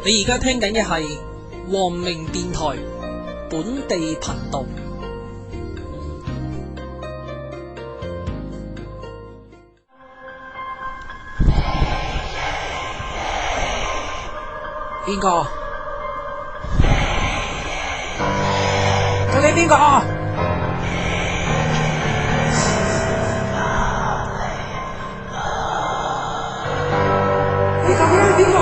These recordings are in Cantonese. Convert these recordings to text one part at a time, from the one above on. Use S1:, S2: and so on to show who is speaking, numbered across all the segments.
S1: 你而家聽緊嘅係黃明電台本地頻道。邊個？究竟邊個？你究竟係邊個？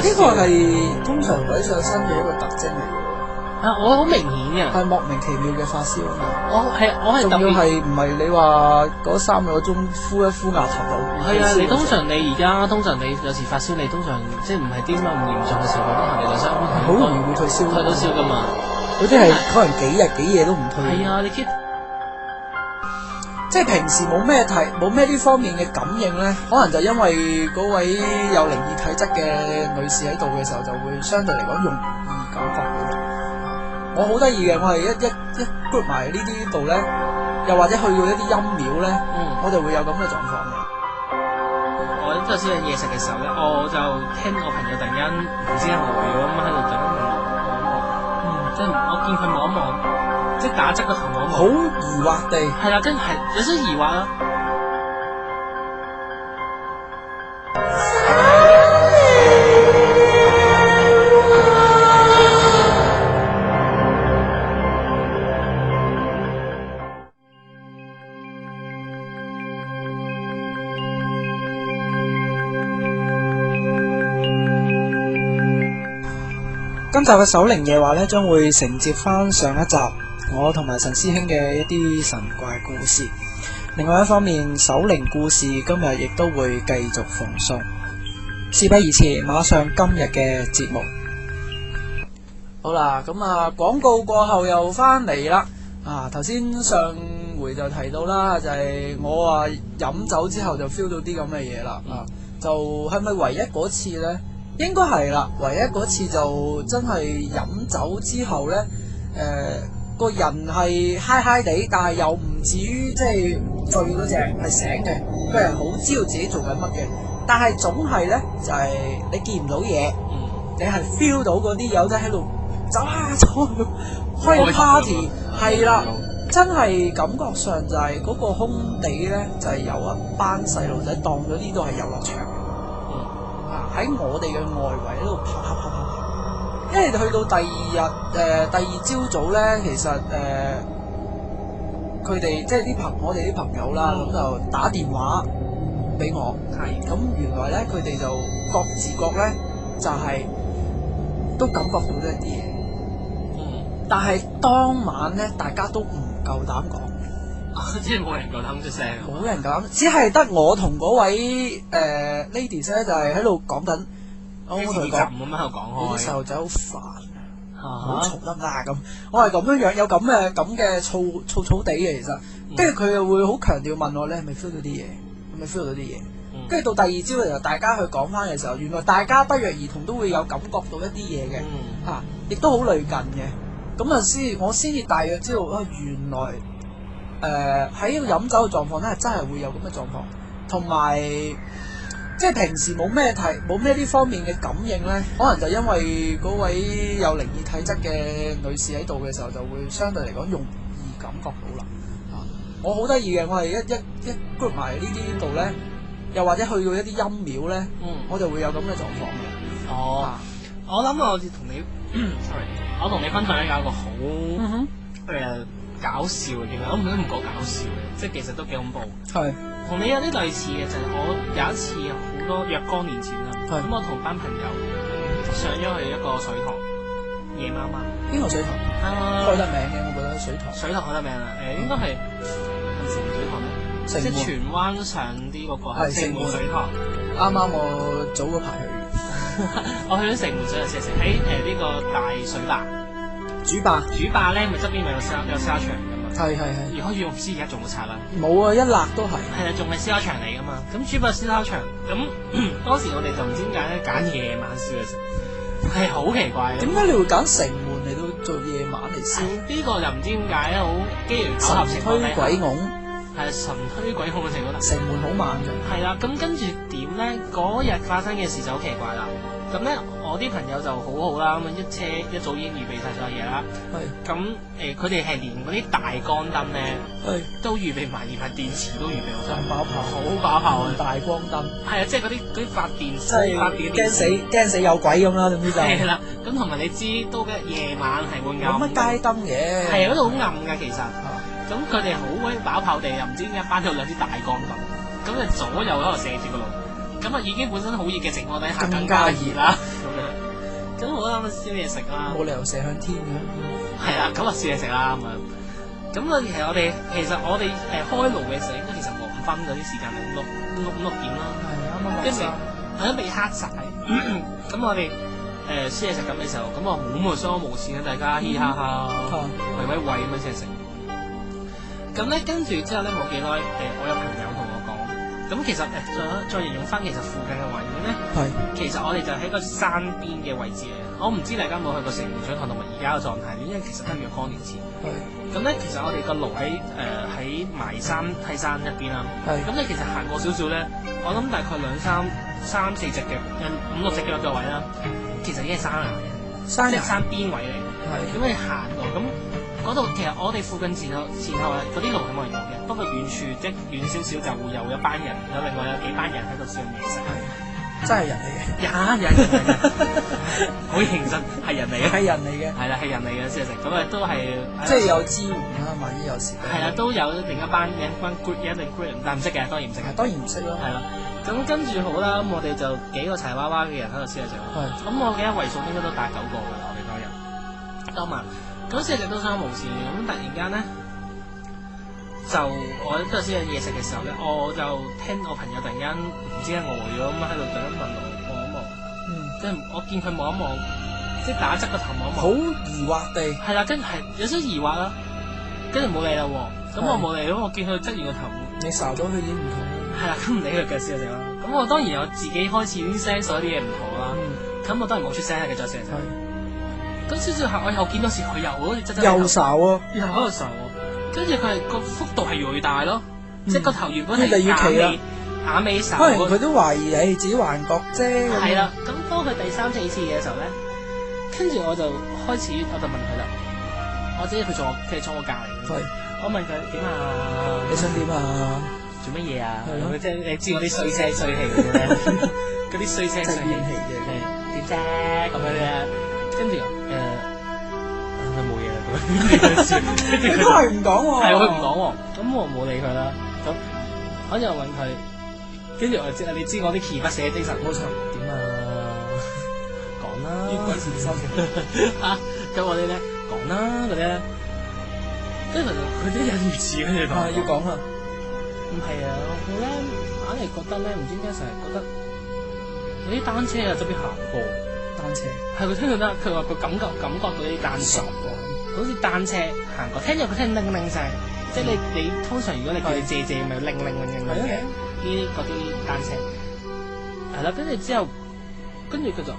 S1: 呢個係通常鬼上身嘅一個特徵嚟嘅。
S2: 啊，我好明顯嘅，
S1: 係莫名其妙嘅發燒啊嘛。
S2: 我係特別
S1: 仲要係唔係你話嗰3個鐘敷一敷額頭就
S2: 係啊！你通常你有時發燒，你通常即係唔係啲乜咁嚴重嘅時候，都係你就
S1: 好容易會退燒，
S2: 退到燒噶嘛。
S1: 有啲係可能幾日幾夜都唔退。
S2: 係啊，你
S1: 即係平時冇咩呢方面嘅感應咧，可能就因為嗰位有靈異體質嘅女士喺度嘅時候，就會相對嚟講容易感覺到。我好得意嘅，我係一 group 埋呢啲度咧，又或者去到一啲陰廟咧，我就會有咁嘅狀況嘅。
S2: 我嗰陣時夜食嘅時候咧，我就聽我朋友突然間唔知係呆咗咁喺度突然間望一望，即係我見佢望一望，即係打側個頭望一望，
S1: 好疑惑地
S2: 係啦，真係有少少疑惑啦。
S1: 今集嘅守靈夜話咧，將會承接翻上一集我同埋陳師兄嘅一啲神怪故事。另外一方面，守靈故事今日亦都會繼續奉送。事不宜遲，馬上今日嘅節目。好啦，咁廣告過後又翻嚟啦。頭先上回就提到啦，就係我飲酒之後就 feel 到啲咁嘅嘢啦。就係咪唯一嗰次呢？應該係啦，唯一嗰次就真係飲酒之後呢，個人係嗨嗨地，但係又唔至於即係醉嗰隻，係醒嘅，個人好知道自己做緊乜嘅，但係總係呢，就係你見唔到嘢，你係 feel 到嗰啲友仔喺度走開 party， 係啦，真係感覺上就係嗰個空地呢，就係有一班細路仔當咗呢度係遊樂場。喺我哋嘅外圍喺度跑，因為去到第二朝早咧，其實佢哋即係我哋啲朋友啦，咁就打電話俾我，咁原來咧佢哋就各自覺咧就係都感覺到一啲嘢，但係當晚咧大家都唔夠膽講。
S2: 即係冇人夠膽出聲，
S1: 冇人夠膽，只係得我同嗰位ladies 咧，就係喺度講緊。我同佢講咁
S2: 樣喺度講開，
S1: 啲細路仔好煩，好嘈得啦咁。我係咁樣有咁嘅燥地嘅，其實。跟住佢又會好強調問我咧，係咪 feel 到啲嘢？係咪 feel 到啲嘢？跟住到第二朝嘅時候，大家去講翻嘅時候，原來大家不約而同都會有感覺到一啲嘢嘅，亦都好類近嘅。咁我先至大約知道原來。喺飲酒嘅狀況咧，真係會有咁嘅狀況，同埋即係平時冇咩呢方面嘅感應咧，可能就因為嗰位有靈異體質嘅女士喺度嘅時候，就會相對嚟講容易感覺到啦。我好得意嘅，我係一 group 埋呢啲度咧，又或者去到一啲陰廟咧，我就會有咁嘅狀況嘅。
S2: 我諗我同你，sorry， 我同你分享有一個好搞笑嘅經歷，我唔覺得搞笑嘅，即係其實都幾恐怖。係，同你有啲類似嘅就係我有一次好多若干年前啦，咁我同班朋友上咗去一個水塘，夜媽媽。邊個水塘？開得名嘅，我覺得水塘。水塘開得名啦，應該係城門水塘咩？即係荃灣上啲嗰個係城門水塘。
S1: 啱啱我早嗰排去，
S2: 我去咗城門水塘喺呢個大水壩。主壩咧，咪側邊咪有燒烤場噶嘛？係。而開始我唔知而家仲冇拆啦。冇啊，一辣都係。係啊，仲係燒烤場嚟噶嘛？咁主壩燒烤場，咁當時我哋就唔知點解咧揀夜晚燒嘅食。係好奇怪嘅。
S1: 點解你會揀城門嚟到做夜晚嚟燒？
S2: 呢個就唔知點解咧，好機緣巧合情況底下。
S1: 神推鬼拱。
S2: 係神推鬼控嘅情況啦。
S1: 城門好慢嘅。
S2: 係啦，咁跟住點咧？嗰日發生嘅事就好奇怪啦。咁咧，我啲朋友就好好啦，咁一早已經預備晒所有嘢啦。係。咁佢哋係連嗰啲大光燈咧，都預備埋，連埋電池都預備好晒。爆炮，好爆炮啊！大光燈。係啊，即係嗰啲發電，發電驚死有鬼咁啦，總之就。係啦，咁同埋你知，都嘅夜晚係會暗。冇乜街燈嘅。係啊，嗰度好暗㗎，其實。咁佢哋好鬼爆炮地，又唔知點解班咗兩支大光燈，咁就左右喺度射住個路，咁啊已經本身好熱嘅情況底下更加熱啦。咁好啦，咁燒嘢食啦。冇理由射向天嘅。係啦，咁啊燒嘢食啦咁樣。咁啊其實我哋開爐嘅時候應該其實黃昏嗰啲時間五六點啦。係啱啱。跟住係都未黑晒。咁我哋燒嘢食咁嘅時候，咁啊冇相安無事嘅，大家嘻哈哈，喂喂喂咁樣先食。咁咧跟住之後咧冇幾耐，我有朋友同我講，咁其實再形容翻其實附近嘅環境咧，其實我哋就喺個山邊嘅位置嚟。我唔知大家有冇去過城門水塘同埋而家嘅狀態，因為其實都係若干年前。咁咧其實我哋個爐喺埋山梯山一邊啦。咁你其實行過少少咧，我諗大概三四隻腳5、6隻腳嘅位啦，其實已經係山崖嘅，即係山邊位嚟。咁你行過咁。嗰度其實我哋附近前後嗰啲路係冇人用嘅，不過遠處即係遠少少就會有一班人，另外有幾班人喺度燒嘢食。真係人嚟嘅，人好認真，係人嚟嘅，係人嚟嘅燒嘢食，咁啊都係即係有支援啦，萬一有時係啦，都有另一班 group 一定 group，但唔識嘅，當然唔識，當然唔識咯，係啦。咁跟住好啦，咁我哋就幾個柴娃娃嘅人喺度燒嘢食。咁我記得為數應該都大9個㗎啦，我哋嗰日當晚。咁燒嘢食都相安無事，咁突然間咧，就我喺度燒嘢食嘅時候咧，我就聽我朋友突然間唔知點呆咗咁喺度突然間問我望一望，即係我見佢望一望，即係打側個頭望一望，好疑惑地，係啦，跟住係有少少疑惑啦，跟住冇理啦喎，咁我冇理咯，我見佢側住個頭，你睄咗佢已經唔妥，係啦，咁唔理佢嘅燒嘢食啦，咁我當然有自己開始啲聲，所有啲嘢唔妥啦，咁我當然冇出聲嘅再燒嘢食。咁少少下，我又見到時佢又好似真又睄喎，又喺度睄喎，跟住佢係個幅度係越嚟越大咯，即係個頭原本係眼尾睄，可能佢都懷疑係自己幻覺啫。係啦，咁當佢第3、4次嘅時候咧，跟住我就開始我就問佢啦，我知佢坐我隔離，我問佢點啊？你想點啊？做乜嘢啊？即係你知我啲衰聲衰氣嗰啲咧，嗰啲衰聲衰氣嘅點啫咁樣嘅。跟住佢冇嘢啦咁，佢都係唔講喎，係佢唔講喎，咁我冇理佢啦。咁我又問佢，跟住我知你知我啲鍥而不捨嘅精神，冇錯。點啊？講啦，越鬼前心啊！咁我哋咧講啦嗰啲咧，跟住佢都忍唔住，跟住講要講啦。唔係啊，我咧硬係覺得咧，唔知點解成日覺得有啲單車啊側邊行過。單車係佢聽到得，佢話佢感覺到啲單車，好似單車行過，聽咗佢聽鈴鈴聲，即係你通常如果你叫你借咪鈴鈴嘅呢啲嗰啲單車，係啦，跟住之後，跟住佢就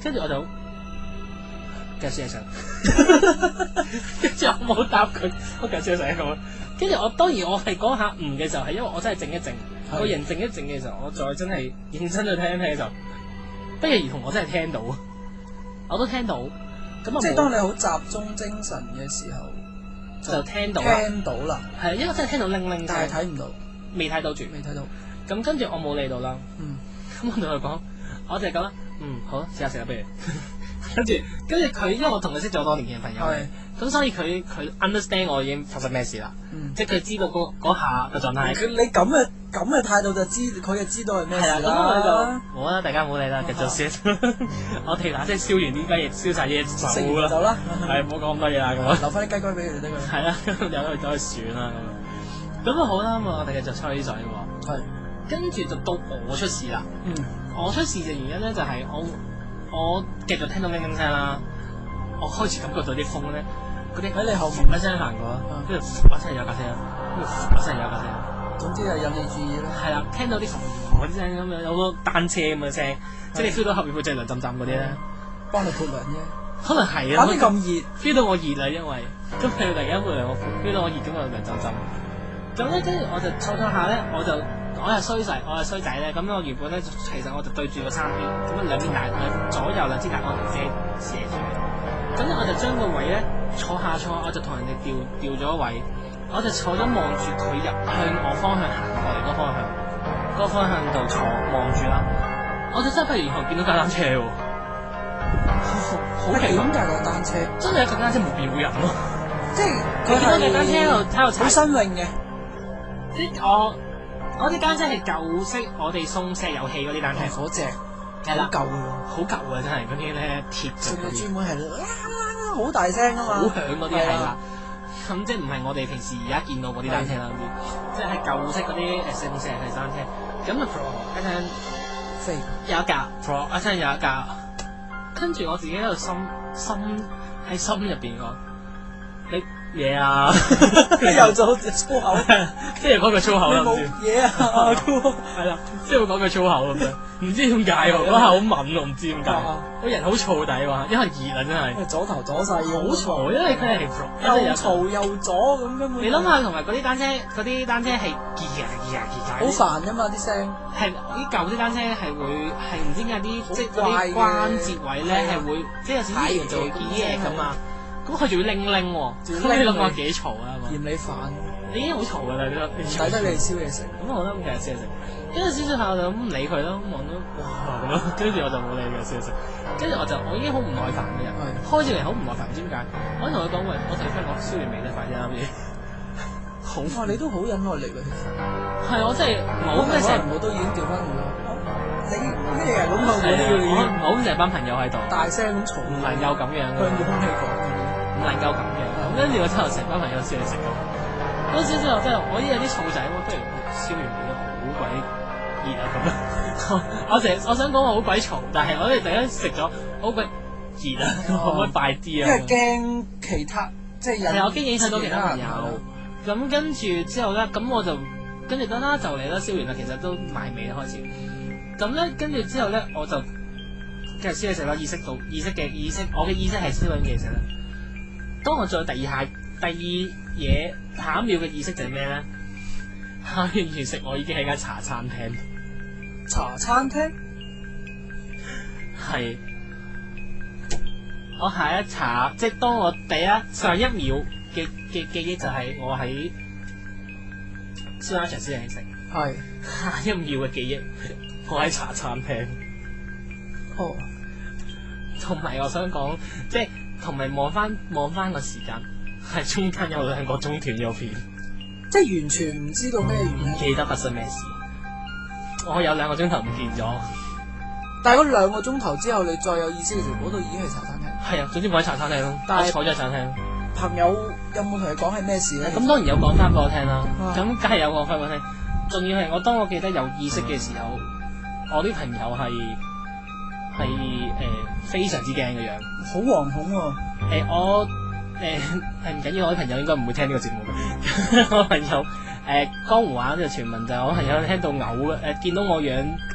S2: 跟住我就繼續燒嘢食，跟住我冇答佢，我繼續燒嘢食咁，跟住我當然我係講下嘅時候係因為我真係靜一靜，個人靜一靜嘅時候，我再真係認真去聽一聽嘅時候。不約而同，我真係聽到，我都聽到。咁即係當你好集中精神嘅時候，就聽到啦。係，因為真係聽到鈴鈴，但係睇唔到，未睇到住，未睇到。咁跟住我冇理到啦。咁我同佢講，我就係講，好，試下食啦，不如。跟住佢，因為我同佢識咗多年嘅朋友，咁所以佢 understand 我已經發生咩事啦。即係佢知道嗰下嘅狀態。你咁嘅態度就知，佢就知道係咩事啦。咁我就冇啦，大家唔好理啦，繼續燒。我哋嗱，即係燒完啲雞翼，燒晒嘢走啦。走啦，係唔好講咁多嘢啦，咁留翻啲雞龜俾佢哋得㗎。係啦，由佢走去選啦咁。咁啊好啦，我哋繼續吹水喎。係。跟住就到我出事啦。我出事嘅原因咧就係我繼續聽到鈴鈴聲啦，我開始感覺到啲風咧，嗰啲喺你後面一聲行過，跟住一聲有架車，跟住一聲有架車，
S1: 總之係引你注意啦。
S2: 係啦，聽到啲嗰啲聲咁樣，有好多單車咁嘅聲，即係你 feel 到後面會隻涼浸浸嗰啲咧，
S1: 幫你潑涼啫。
S2: 可能係啊。
S1: 啱啲咁熱
S2: ，feel 到我熱啦，因為咁佢突然間潑涼，我 feel 到我熱咁我涼浸浸。咁咧跟住我就坐下咧，我係衰仔咧，咁我原本咧其實我就對住個山邊，咁啊兩邊大左右兩支大光遮住，咁咧我就將個位咧坐下，我就同人哋調咗位，我就坐咗望住佢入向我方向行過嚟嗰個方向度坐望住啦，我就真係不如然後見到架單車喎，好奇怪
S1: 點解架單車？
S2: 真係有架單車無邊冇人咯，
S1: 即係
S2: 佢見到架單車喺度踩，
S1: 好新穎嘅。
S2: 我啲單車係舊式，我哋送石油氣嗰啲單車，
S1: 嗰隻
S2: 係啦，
S1: 舊嘅喎，
S2: 好舊啊！真係嗰啲咧鐵嘅嗰啲，
S1: 專門係好大聲啊嘛，
S2: 好響嗰啲係啦。咁即係唔係我哋平時而家見到嗰啲單車啦，即係舊式嗰啲送石油氣單車。咁啊 Pro 一陣
S1: 飛
S2: 有一架 Pro 一陣有一架，跟住我自己喺度喺心入邊講你。嘢啊！
S1: 又做粗口，
S2: 即係講句粗口啦，
S1: 冇嘢啊！
S2: 係啦，即係會講句粗口咁樣，唔知點解喎，嗰下好敏喎，唔知點解，個人好燥底喎，因為熱啊真係，
S1: 左頭左勢
S2: 好嘈，因為佢係
S1: 又嘈又左咁根本。
S2: 你諗下，同埋嗰啲單車係結
S1: 好煩㗎嘛啲聲，
S2: 係啲舊啲單車係會係唔知點解啲即係嗰啲關節位咧係會即係有時啲就會結嘢咁啊。咁佢仲要拎喎，咁你諗下幾嘈啊嘛？
S1: 嫌你煩，
S2: 你已經好嘈噶啦，你
S1: 抵得你哋燒嘢食。
S2: 咁我覺得其實燒嘢食，跟住燒下我就咁唔理佢咯，望到哇咁咯，跟住我就冇理佢燒嘢食。跟住我已經好唔耐煩嘅人，開始嚟好唔耐煩，唔知點解。我同佢講喂，我同你講燒完未得快啲啱嘢。好
S1: 哇！你都好忍耐力㗎，其實。
S2: 係我真係冇咩成，
S1: 我都已經調翻轉啦。你咩人咁啊？
S2: 我好似成班朋友喺度，
S1: 大聲咁嘈，
S2: 唔能夠咁樣，
S1: 向住空氣講。
S2: 唔能夠咁樣，咁跟住我之後成班朋友燒嚟食咁，嗰陣之後真係我依有啲燥仔，不如燒完變咗好鬼熱啊咁樣。我想講我好鬼嘈，但係我哋突然間食咗好鬼熱啊，可唔可以快啲啊？
S1: 因為驚其他即係
S2: 係我驚影響到其他朋友。咁跟住之後咧，咁我就跟住得啦，就嚟啦，燒完啦，其實都埋尾啦開始。咁咧跟住之後咧，我就繼續燒嚟食啦，我嘅意識係燒緊嘢食啦。當我做第二嘢下一秒嘅意識就係咩咧？下完食我已經喺間茶餐廳。
S1: 茶餐廳
S2: 係我下一茶，即係當我上一秒嘅記憶就係我喺燒鴨腸燒嘢食。
S1: 係
S2: 下一秒嘅記憶，我喺茶餐廳。
S1: 哦，
S2: 同埋我想講即係。同埋望翻個時間，係中間有2個鐘斷咗片，
S1: 即係完全唔知道咩原因，
S2: 唔記得發生咩事。我有2個鐘頭唔見咗，
S1: 但係嗰2個鐘頭之後，你再有意識嘅時候，嗰度已經係茶餐廳。係
S2: 啊，總之我喺茶餐廳咯，我坐咗喺茶餐廳。
S1: 朋友有冇同你講係咩事咧？
S2: 咁當然有講翻俾我聽啦，咁梗係有講翻俾我聽。仲要係當我記得有意識嘅時候，我啲朋友係非常之驚嘅樣，
S1: 好惶恐喎。
S2: 我係唔緊要，我啲朋友應該唔會聽呢個節目嘅。我朋友江湖話呢個傳聞就係我朋友聽到嘔嘅，見到我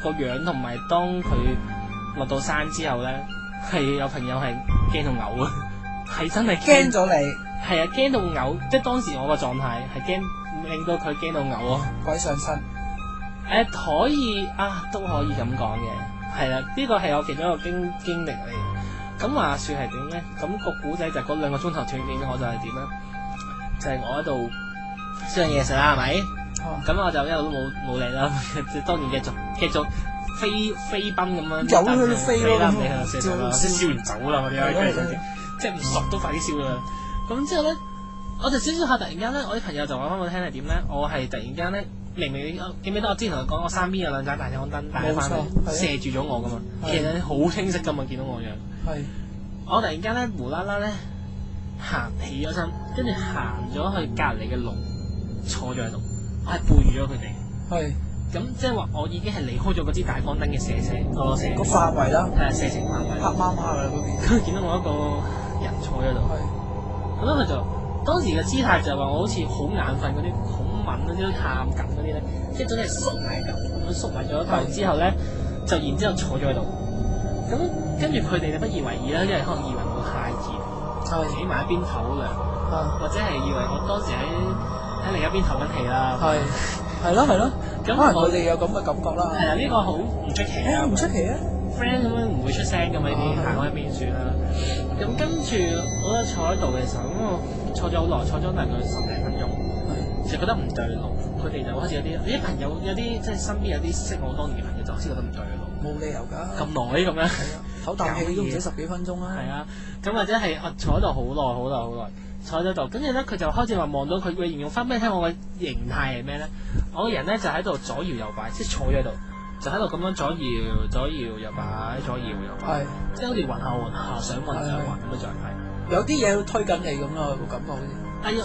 S2: 個樣同埋當佢落到山之後咧，係有朋友係驚到嘔啊，係真係
S1: 驚咗你，
S2: 係啊驚到嘔，即係當時我個狀態係驚令到佢驚到嘔啊，
S1: 鬼上身。
S2: 可以啊，都可以咁講嘅。係啦，呢個係我其中一個經歷嚟。咁話說係點咧？咁個古仔就嗰2個鐘頭斷片，我就係點咧？就係我喺度燒嘢食啦，係咪？咁我就一路都冇理啦。當然繼續飛奔咁樣，
S1: 由佢飛啦，
S2: 你喺度食啦，燒完走啦嗰啲，即係唔熟都快啲燒啦。咁之後咧，我就燒下，突然間咧，我啲朋友就話翻我聽係點咧？我係突然間咧。明明記唔記得我之前同佢講，我山邊有2盞大陽燈帶翻嚟，射住咗我噶嘛。其實你好清晰噶嘛，見到我樣。係。我突然間咧無啦啦咧行起咗身，跟住行咗去隔離嘅龍坐咗喺度，我係背住咗佢哋。係。咁即係話我已經係離開咗嗰支大光燈嘅射個範圍啦。係啊，射程範圍。黑麻麻㗎嗰邊。跟住見到我一個人坐喺度。係。咁佢就當時嘅姿態就係話我好似好眼瞓嗰啲。嗰啲喊緊嗰啲咧，即係總係縮埋咁，佢縮埋咗一嚿之後咧，就然之後坐咗喺度。咁跟住佢哋就不以為意啦，因為可能以為我太熱，企埋一邊唞涼，或者係以為我當時喺另一邊唞緊氣啦。
S1: 係咯，咁可能佢哋有咁嘅感覺啦。
S2: 係啊，呢個好唔出奇啊！
S1: 唔出奇啊
S2: ！friend 咁樣唔會出聲噶嘛，呢啲行開一邊算啦。咁跟住我咧坐喺度嘅時候，咁我坐咗好耐，坐咗大概10零分鐘，就覺得唔對路。佢哋就開始有啲朋友，有啲即係身邊有啲識我當年嘅朋友，就開始覺得唔對路。
S1: 冇理由㗎，
S2: 咁耐咁樣，
S1: 唞啖氣都唔使10幾分鐘啦。
S2: 係啊，咁或者係我坐喺度好耐，坐喺度，跟住咧佢就開始話望到佢會形容翻俾你聽，我嘅形態係咩咧？我個人咧就喺度左搖右擺，即係坐咗喺度，就喺度咁樣左搖右擺，即係好似暈下上暈咁嘅狀態。有啲
S1: 嘢推緊你咁咯，個感覺好似。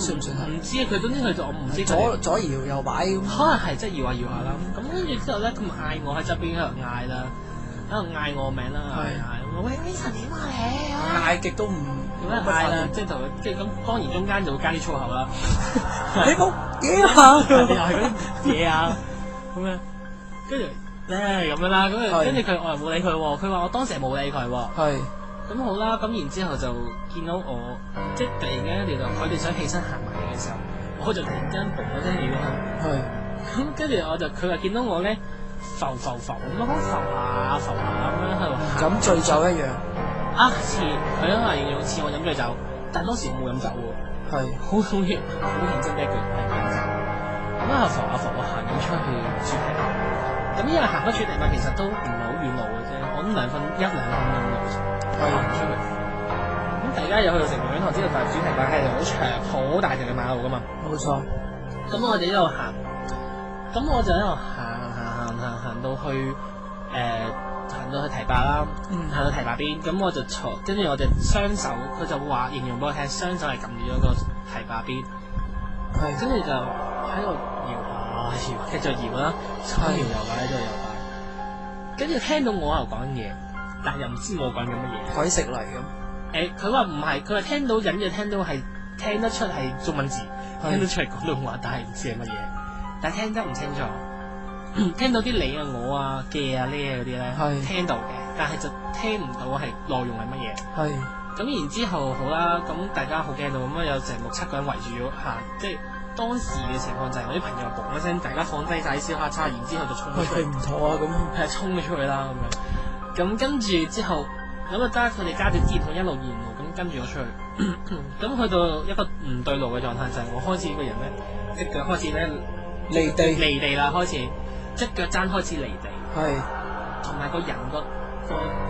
S1: 算唔算係？
S2: 唔知啊，佢總之佢就我唔知。
S1: 左搖右擺咁。
S2: 可能係即係搖下啦。咁跟住之後咧，佢咪嗌我喺側邊喺度嗌啦，喺度嗌我名啦，喂 Vincent 點啊你？
S1: 嗌極都唔
S2: 點樣嗌啦，即係咁，當然中間就會加啲粗口啦。
S1: 你冇嘢啊！
S2: 又係嗰啲嘢啊，咁樣跟住咁樣啦，跟住佢我又冇理佢喎，佢話我當時係冇理佢喎。咁好啦，咁然之後就見到我，即係突然間佢哋想起身行埋嚟嘅時候，我就突然間嘣咗聲起身。咁跟住佢話見到我咧浮咁樣浮下咁樣喺度
S1: 飲醉酒一樣。
S2: 似佢因為形容似我飲醉酒，但當時冇飲酒喎。好認真嘅一句係飲酒。咁浮下我行咗出去主題吧。咁因為行咗主題吧，其實都唔係好遠路嘅啫，我諗1-2分鐘路程。行出去，咁大家有去到城門水塘知道，但係主題吧係好長好大條嘅馬路噶嘛。冇錯。咁我哋一路行，咁我就一路行到去堤壩啦，行到堤壩邊，咁我就坐，跟住我隻雙手，佢就話形容俾我聽，雙手係撳住咗個堤壩邊，跟住就喺度搖下搖，繼續搖啦，左搖右擺，左搖右擺，跟住聽到我喺度講嘢。但又唔知我講緊乜嘢，
S1: 鬼食嚟咁。
S2: 佢話唔係，佢話聽到隱約聽到係聽得出係中文字，聽得出係廣東話，但係唔知係乜嘢，但係聽得唔清楚。聽到啲你啊、我啊、嘅啊、呢嗰啲咧，聽到嘅，但係就聽唔到係內容係乜嘢。咁然之後好啦，咁大家好驚到，咁有成6-7個人圍住咗行，即係當時嘅情況就係我啲朋友嘣一聲，大家放低晒燒烤叉，然之後就衝咗出去。
S1: 唔妥啊！咁
S2: 係衝咗出去啦咁樣。咁跟住之後，咁佢哋揸住支筒一路沿路咁跟住我出去，咁去到一個唔對路嘅狀態就係我開始個人咧，隻腳開始咧離地啦，開始隻腳踭開始離地，同埋個人個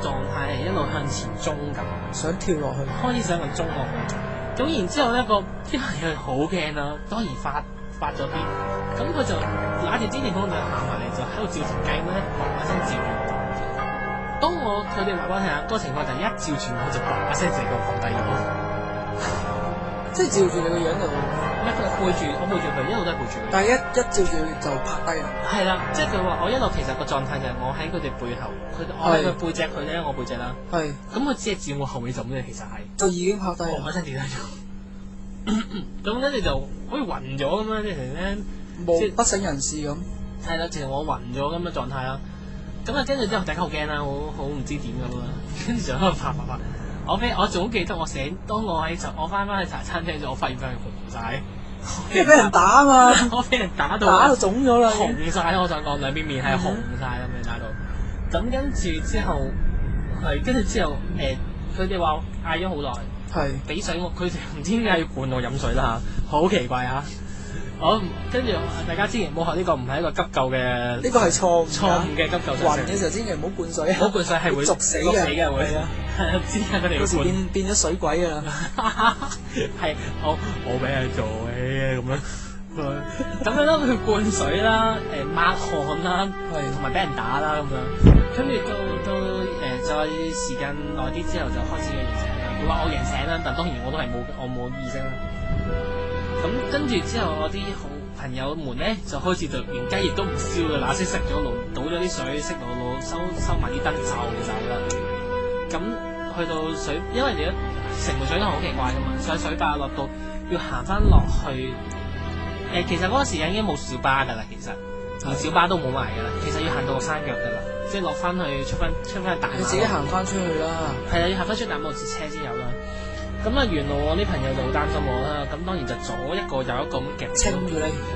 S2: 狀態係一路向前衝咁，
S1: 想跳落去，
S2: 開始想咁衝落去，咁然之後咧啲朋友好驚啦，當然發咗啲，咁佢就拿住支電筒就行埋嚟，就喺度照條計咁咧，一聲照。當佢哋話俾我聽下，個情況就係一照住我就叭聲成個放低咗，
S1: 即係照住你個樣就
S2: 背住佢，一路都係背住佢。
S1: 但係一照住就拍低啦。係
S2: 啦，即係佢話我一路其實個狀態就係我喺佢哋背後，我喺佢背脊，佢咧我背脊啦。咁佢只係照我後尾就咁嘅，其實係
S1: 就已經拍低啦。
S2: 一聲跌低咗，咁跟住就好似暈咗咁樣，即係咧
S1: 不省人事咁。
S2: 係啦，其實我暈咗咁嘅狀態啦。咁啊，跟住之後大家好驚啦，好唔知點咁啦，跟住就喺度拍。我仲好記得當我翻去茶餐廳，我發現佢係紅晒，
S1: 即係俾人打啊嘛！
S2: 我俾人打到
S1: 腫咗啦，
S2: 紅晒，我想講兩邊面係紅晒咁樣打到。咁跟住之後佢哋話嗌咗好耐，俾水我，佢哋唔知點解要灌我飲水啦嚇，好奇怪啊！跟住大家千祈唔好學呢個，唔係一個急救嘅，
S1: 呢個係錯
S2: 誤嘅急救。
S1: 暈嘅時候千祈唔好灌水，
S2: 唔好灌水係會
S1: 逐死嘅會。
S2: 知啊，佢哋
S1: 到時變咗水鬼㗎啦。
S2: 係我俾人做嘅咁樣，咁樣咯，佢灌水啦，抹汗啦，同埋俾人打啦咁樣。跟住到再時間耐啲之後就開始嘅形成啦。佢話我形成啦，但當然我都係冇意識啦。咁跟住之後，我啲好朋友們咧就開始就連雞翼都唔燒嘅，嗱聲熄咗爐，倒咗啲水，熄咗爐，收埋啲燈就走啦。咁去到水，因為而家城門水塘好奇怪噶嘛，上水壩落到要行翻落去其實嗰個時間已經冇小巴㗎啦，其實連小巴都冇埋㗎啦，其實要行到落山腳㗎啦，即係落翻去出翻大馬路。
S1: 你自己行翻出去啦。
S2: 係啊，要行翻出大馬路截車先有啦。咁啊，沿路我啲朋友就好擔心我啦，咁當然就左一個右一個咁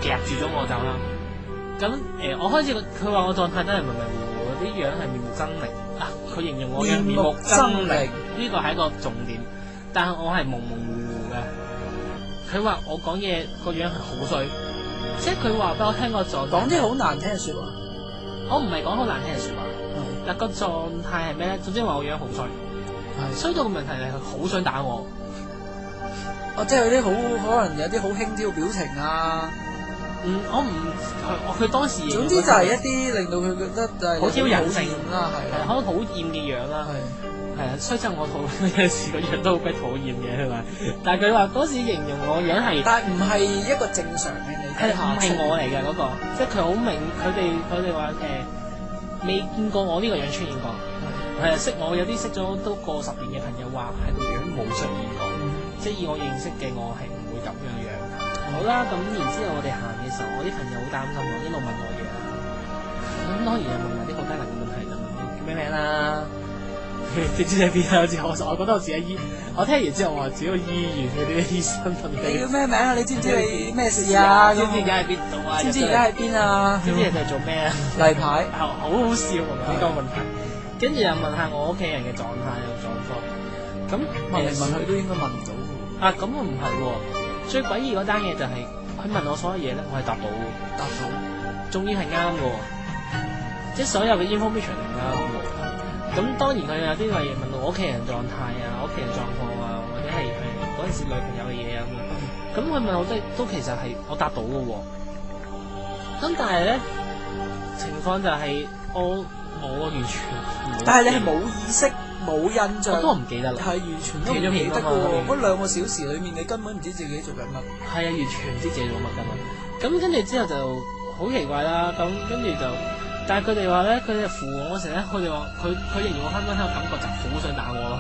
S2: 夾住咗我走啦。咁我開始佢話我狀態真係迷迷糊糊，啲樣係面目猙獰啊！佢形容我嘅面目猙獰，呢個係一個重點。但係我係朦朦糊糊嘅。佢話我講嘢個樣係好衰，即係佢話俾我聽個狀態，
S1: 講啲好難聽嘅説話。
S2: 我唔係講好難聽嘅説話，嗱個狀態係咩咧？總之話我樣好衰，衰到個問題係佢好想打我。
S1: 即係有啲好可能有啲好輕佻嘅表情啊。
S2: 佢當時
S1: 總之就係一啲令到佢覺得就係
S2: 好挑人性
S1: 啦，係
S2: 好討厭嘅樣啦，係啊，雖則我有時個樣都好鬼討厭嘅，係咪？但係佢話嗰時形容我樣係，
S1: 但係唔係一個正常嘅你睇下，
S2: 唔係我嚟嘅嗰個，即係佢好明，佢哋話未見過我呢個樣出現過，係識我有啲識咗都過10年嘅朋友話係個樣冇出現過，即係以我認識嘅我係唔會咁樣。好啦，咁然之後我哋行嘅時候，我啲朋友好擔心我，一路問我嘢啦。咁當然係問埋啲好低能嘅問題啦，叫咩名啦？你知喺邊啊？我覺得我自己我聽完之後我話自己個醫院嗰啲醫生問你
S1: 叫咩名啊？你知唔知你咩事啊？
S2: 知唔知而家喺邊度啊？
S1: 知唔知而家喺邊啊？
S2: 知唔知人哋做咩啊？
S1: 例牌，
S2: 好好笑呢個問題。跟住又問下我屋企人嘅狀態同狀況。咁
S1: 問嚟問去都應該問到嘅。
S2: 啊，咁啊唔係喎。最詭異嗰單嘢就係佢問我所有嘢咧，我係答到，終於係啱嘅喎，即係所有嘅 information 係啱嘅。咁當然佢有啲例如問到我屋企人狀態啊、屋企人狀況啊，或者係嗰陣時女朋友嘅嘢啊咁。咁佢問我都其實係我答到嘅喎。咁但係咧情況就係我完全，
S1: 但係你係冇意識。冇印象，
S2: 我都唔記得啦，
S1: 係完全都唔記得嘅喎。嗰2個小時裏面，你根本唔知自己做緊乜。
S2: 係啊，完全唔知自己做乜㗎嘛。咁跟住之後就好奇怪啦。咁跟住就，但係佢哋話咧，佢哋扶我嗰時咧，佢哋話佢形容我翻嘅感覺就好想打我咯。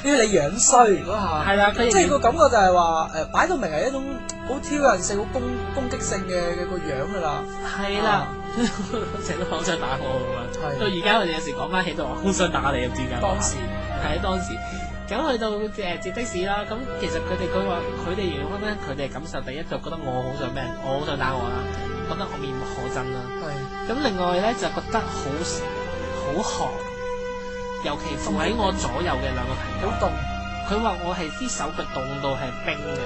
S1: 因為你樣衰嗰下，
S2: 係啦，
S1: 即係個感覺就係話擺到明係一種好挑人性、好攻擊性嘅個樣㗎啦。
S2: 係啦。成日都好想打我咁樣，到而家我哋有時講翻起都話好想打你，唔知點解。當時咁去到接的士啦，咁其實佢話佢哋形容翻咧，佢哋感受第一就覺得我好想咩，我好想打我啦，覺得我面目可憎啦。咁另外咧就覺得好寒，尤其扶喺我左右嘅2個朋友，好凍。佢話我係啲手腳凍到係冰嘅，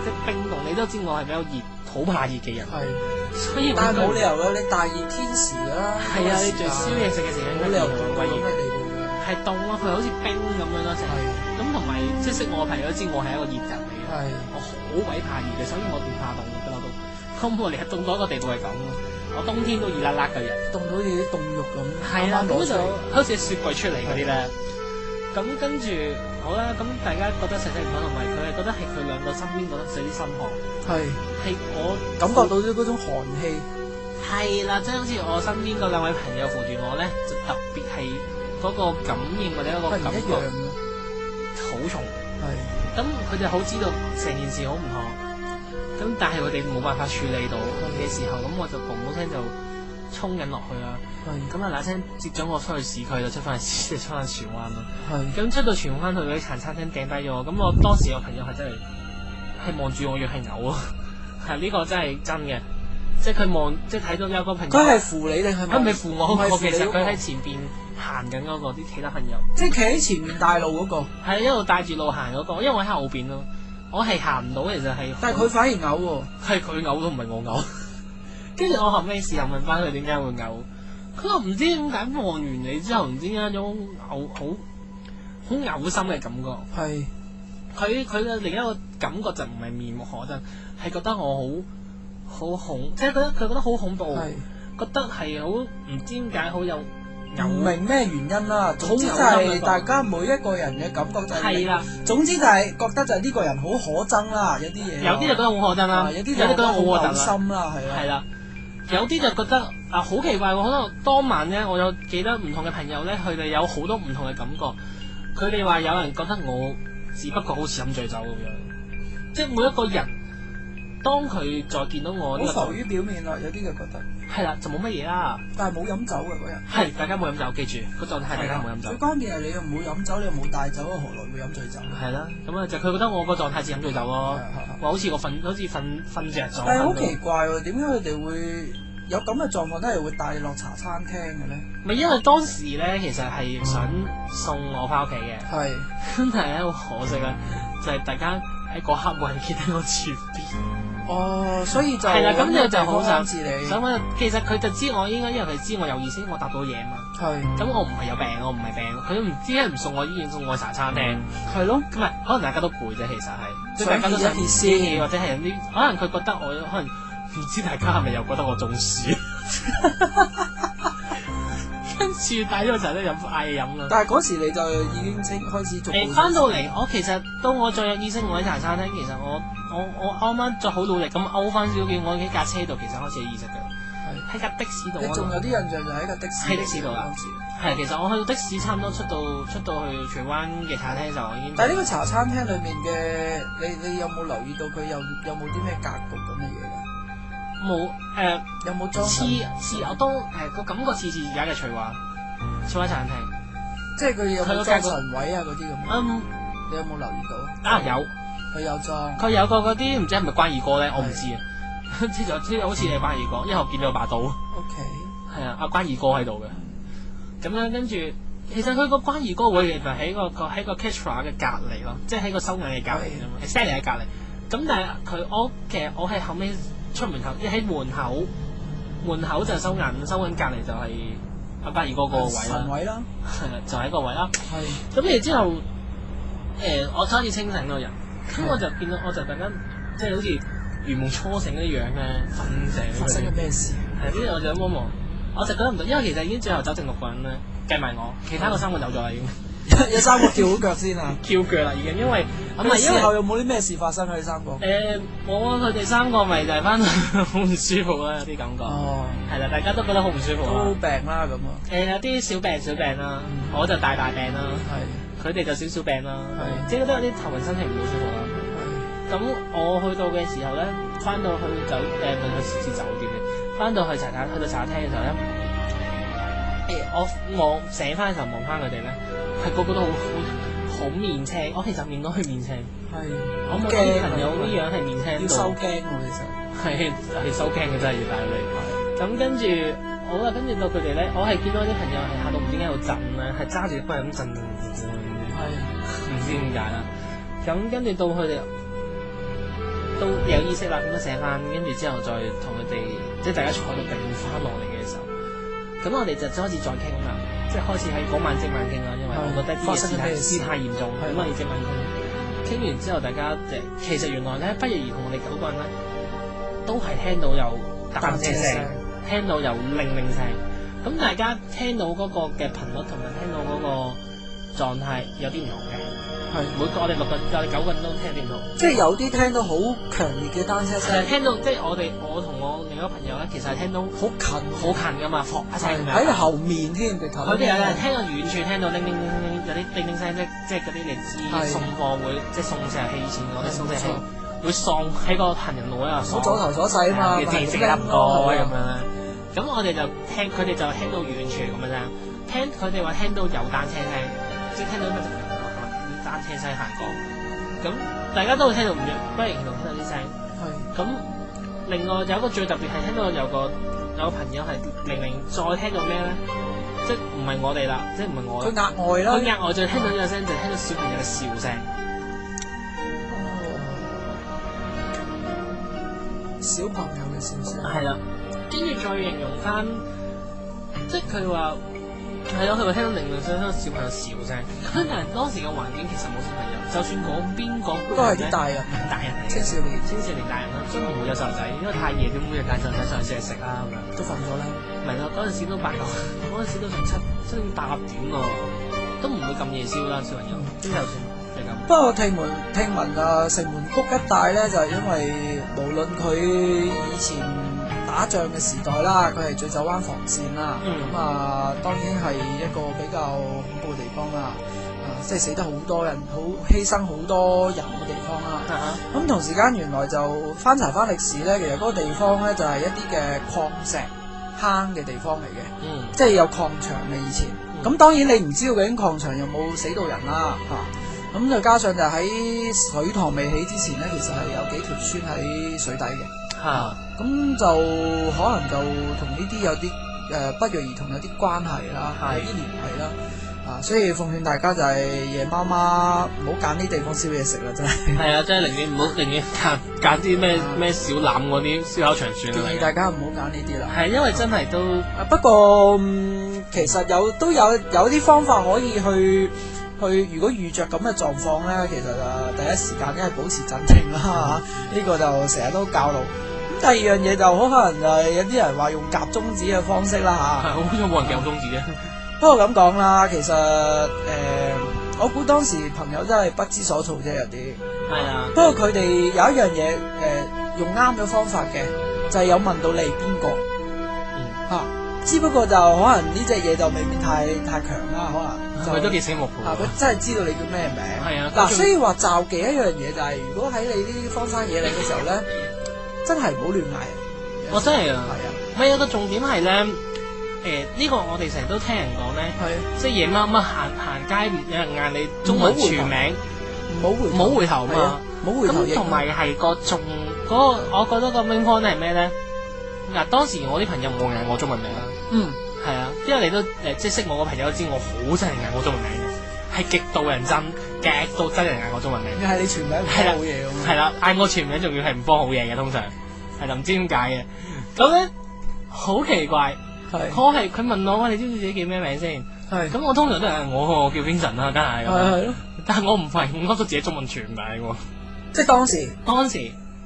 S2: 即係冰凍。你都知我係比較熱，好怕熱嘅人。所以
S1: 但係冇理由嘅，你大熱天時啦。
S2: 係啊，你做燒嘢食嘅時候冇理由咁鬼熱
S1: 嘅地步嘅。係
S2: 凍咯，佢好似冰咁樣咯，成。咁同埋即係識我嘅朋友都知我係一個熱人嚟嘅。我好鬼怕熱嘅，所以我唔怕凍嘅不嬲都。咁我連凍到一個地步係咁，我冬天都熱辣辣嘅人，
S1: 凍到好似啲凍肉咁。係
S2: 啦，咁就好似雪櫃出嚟嗰啲咧。咁跟住好啦，咁大家覺得實際唔好，同埋佢係覺得係佢2個身邊覺得有啲心寒。係我
S1: 感覺到咗嗰種寒氣。
S2: 係啦，即係好似我身邊嗰2位朋友扶住我咧，就特別係嗰個感應或者嗰個感覺好重。咁佢哋好知道成件事好唔妥，咁但係佢哋冇辦法處理到嘅時候，咁我就嘭嘭聲就衝緊落去啦。咁啊嗱聲接咗我出去市區就出翻荃灣咯。咁出到荃灣去嗰啲茶餐廳掟低咗我，咁我當時我朋友係真係望住我樣係嘔咯。係呢個真係真嘅，即係佢望即係睇到有個朋友。佢係扶你定係？佢唔係扶我嗰個，其實佢喺前邊行緊嗰個啲其他朋友。即係企喺前面帶路嗰個。係一路帶住路行嗰個，因為我喺後邊咯，我係行唔到，其實係。但係佢反而嘔喎。係佢嘔都唔係我嘔。跟住我後尾事後問翻佢點解會嘔，佢話唔知點解望完你之後，唔知點解一種好嘔心嘅感覺。係。佢嘅另一個感覺就唔係面目可憎，係覺得我好恐，即係佢覺得好恐怖，覺得係好唔知點解好有唔明咩原因啦。總之就係大家每一個人嘅感覺就係啦。總之就係覺得就係呢個人好可憎啦，有啲嘢。有啲就覺得好可憎啦，有啲就覺得好嘔心啦，係啦。有啲就覺得啊好奇怪喎，可能當晚咧，我有記得唔同嘅朋友咧，佢哋有好多唔同嘅感覺。佢哋話有人覺得我只不過好似飲醉酒咁樣，即係每一個人當佢再見到我呢個
S1: 好浮於表面啦，有啲就覺得
S2: 係啦，就冇乜嘢啦。
S1: 但係冇飲酒嘅嗰日，
S2: 係大家冇飲酒，記住個狀態係大家冇飲酒。
S1: 最關鍵係你又冇飲酒，你又冇帶酒，何來會飲醉酒？
S2: 係啦，咁啊就佢覺得我個狀態似飲醉酒咯，話好似我瞓着咗。
S1: 但係好奇怪喎，點解佢哋會有咁嘅狀況都係會帶你落茶餐廳嘅咧？
S2: 咪因為當時咧其實係想送我翻屋企嘅，
S1: 係，
S2: 但係咧好可惜啊，就係大家喺嗰刻冇人記得我住邊。
S1: 哦，所以就
S2: 係啦，咁就好想
S1: 治你。
S2: 想問，其實佢就知我應該，因為佢知我有意思，我答到嘢嘛。
S1: 係。
S2: 咁我唔係有病，我唔係病，佢都唔知點解唔送我醫院，送我去茶餐廳。
S1: 係咯。
S2: 咁咪可能大家都攰啫，其實係，即係大家都想
S1: 歇先，
S2: 或者係有啲，可能佢覺得我可能唔知大家係咪又覺得我中暑。跟住帶咗個茶都嗌嘢飲啦。
S1: 但係嗰時你就已經開始做。
S2: 翻到嚟，我其實到我再有意識，我喺茶餐廳，其實我啱啱就好努力咁勾翻少少嘅，我喺架車度其實開始有意識嘅。喺架的士度。你仲有啲印象就喺架的士。喺的士度啦。係，其實我去到的士差唔多出到去荃灣嘅茶廳就已經。
S1: 但係呢個茶餐廳裏面嘅你有冇留意到佢有冇啲咩格局咁嘅嘢㗎？
S2: 冇
S1: 有冇裝？
S2: 似我都個感覺似而家嘅翠華茶餐廳，
S1: 即係佢有冇裝神位啊嗰啲咁？你有冇留意到？
S2: 啊有，
S1: 佢有裝。佢
S2: 有個嗰啲唔知係咪關二哥咧，我唔知啊。知就好似係關二哥，因為我見到有把刀。
S1: OK。係
S2: 啊，阿關二哥喺度嘅。咁樣跟住，其實佢個關二哥會其實喺個 Katra 嘅隔離咯，即係喺個收銀嘅隔離啫嘛，係 Stanley 喺隔離。咁但係其實我係後尾出門口，即係喺門口就收銀隔離就係阿關二哥個位啦。神位啦。係就喺個位啦。係。咁然之後，我開始清醒個人，咁我就見到我就突然間即係好似如夢初醒嗰啲樣咧，瞓醒。
S1: 發生咗咩事？
S2: 係，跟住我就咁望，我就覺得唔到，因為其實已經最後走剩6個人咧，計埋我，其他個3個走咗啦已經。
S1: 有3個翹腳先啊！
S2: 翹腳啦已經，因為
S1: 咁啊，之後有冇啲咩事發生啊？你3個？
S2: 冇啊！佢哋3個咪就係翻到好唔舒服啦，有啲感覺。哦。係啦，大家都覺得好唔舒服啊。
S1: 都病啦咁啊。
S2: 有啲小病啦，我就大病啦。係。佢哋就少病啦。係。即係都有啲頭暈身體唔好舒服啦。係。咁我去到嘅時候咧，翻到去酒店嘅，翻到去去到茶廳嘅時候咧。我醒翻嘅時候望翻佢哋咧，係個個都好面青。我其實面都係面青。係。我冇啲朋友啲樣係面青。要收驚喎，其實。係收驚嘅真係要帶佢哋。咁跟住好啦，跟住到佢哋咧，我係見到啲朋友係嚇到唔知點解喺度震咧，係揸住個人咁震。係。唔知點解啦。咁跟住到佢哋都有意識啦，咁樣醒翻，跟住之後再同佢哋即係大家坐喺度定翻落嚟嘅時候。咁我哋就開始再傾啦，即係開始喺嗰晚即晚傾啦，因為我覺得啲事太嚴重，咁我哋即晚傾。傾完之後，大家其實原來咧不約而同我哋9個人咧，都係聽到有單車聲，聽到有鈴聲。咁大家聽到嗰個嘅頻率同埋聽到嗰個狀態有啲唔同嘅。係每個我哋9個人都聽唔同，
S1: 即係有啲聽到好強烈嘅單車聲，
S2: 聽到即係我同我另一個朋友咧，其實係聽到好近噶嘛，一聲
S1: 喺後面添，直頭。
S2: 佢哋有人聽到遠處聽到叮叮叮叮，有啲叮叮聲，即係嗰啲你知送貨會即係送石器以前嗰啲送石器會喪喺個行人路啊，
S1: 好阻頭阻勢啊嘛，
S2: 自己食得唔該咁樣咧。咁我哋就聽佢哋就聽到遠處咁樣啫，佢哋話聽到有單車聲，即係聽到單車聲行過，咁大家都會聽到唔約，不約而同聽到啲聲。係。咁另外有一個最特別係聽到有個朋友係明再聽到咩咧？即係唔係我哋啦，即係唔係我。佢額外啦。佢額外再聽到呢個聲，就聽到小朋友嘅笑聲。
S1: 小朋友嘅笑聲。係啦，
S2: 跟住再形容翻，即係佢話。係咯，佢話聽到零零聲，聽到小朋友笑聲。咁但係當時嘅環境其實冇小朋友，就算嗰邊
S1: 都係啲大人嚟，青少年
S2: 大人啦，都唔會有細路仔，因為太夜點會帶細路仔上去食啊咁樣。
S1: 都瞓咗啦。唔係
S2: 咯，嗰陣時都8點，嗰陣時都成7點8點喎，都唔會咁夜宵啦，小朋友。就算係咁。
S1: 不過聽聞啊，城門谷一帶咧，就係因為無論佢以前打仗嘅時代啦，佢係醉酒灣防線啦，咁當然係一個比較恐怖嘅地方啦。即係死得好多人，好犧牲好多人嘅地方啦。咁同時間原來就翻查翻歷史咧，其實嗰個地方咧就係一啲嘅礦石坑嘅地方嚟嘅，即係有礦場嘅以前。咁當然你唔知道究竟礦場有冇死到人啦嚇。咁再加上就喺水塘未起之前咧，其實係有幾條村喺水底嘅。咁就可能就同呢啲有啲不約而同有啲關係啦，有啲聯繫啦。所以奉勸大家就係夜媽媽唔好揀啲地方燒嘢食啦，真係。係
S2: 啊，真係寧願揀啲咩小欖嗰啲燒烤場算啦。
S1: 建議大家唔好揀呢啲啦。
S2: 係因為真係都
S1: 不過其實都有啲方法可以去，如果遇着咁嘅狀況咧，其實第一時間梗係保持鎮靜啦。呢個就成日都教路。咁第二樣嘢就好可能就係有啲人話用夾中指嘅方式啦嚇。
S2: 好似冇人夾中指嘅。
S1: 不過咁講啦，其實我估當時朋友真係不知所措啫，有啲。
S2: 係啊。
S1: 不過佢哋有一樣嘢用啱咗方法嘅，就係有問到你係邊個。只不過就可能呢隻嘢就未免太強啦，可能。
S2: 佢都幾醒目㗎。
S1: 佢真係知道你叫咩名。
S2: 係啊。
S1: 嗱，所以話罩忌一樣嘢就係，如果喺你呢啲荒山野嶺嘅時候咧，真係唔好亂嗌。
S2: 我真係啊。係啊。咪有個重點係咧。呢個我哋成日都聽人講咧，即係夜媽媽行街，有人嗌你中文全名，唔好回頭嘛，
S1: 唔好回頭。
S2: 咁同埋係個我覺得個 main point 係咩咧？嗱，當時我啲朋友冇嗌我中文名啦，係啊，因為你都即係識我個朋友都知我好憎人嗌我中文名嘅，係極度人憎，極度憎人嗌我中文名。
S1: 係你全名唔幫好嘢咁。
S2: 係啦，嗌我全名仲要係唔幫好嘢嘅，通常係唔知點解嘅。咁咧好奇怪。佢問我，你知唔知自己叫咩名先？咁我通常都係我叫 Vincent 啦，梗係。係咯。但係我唔係噏到自己中文全名喎。
S1: 即係當時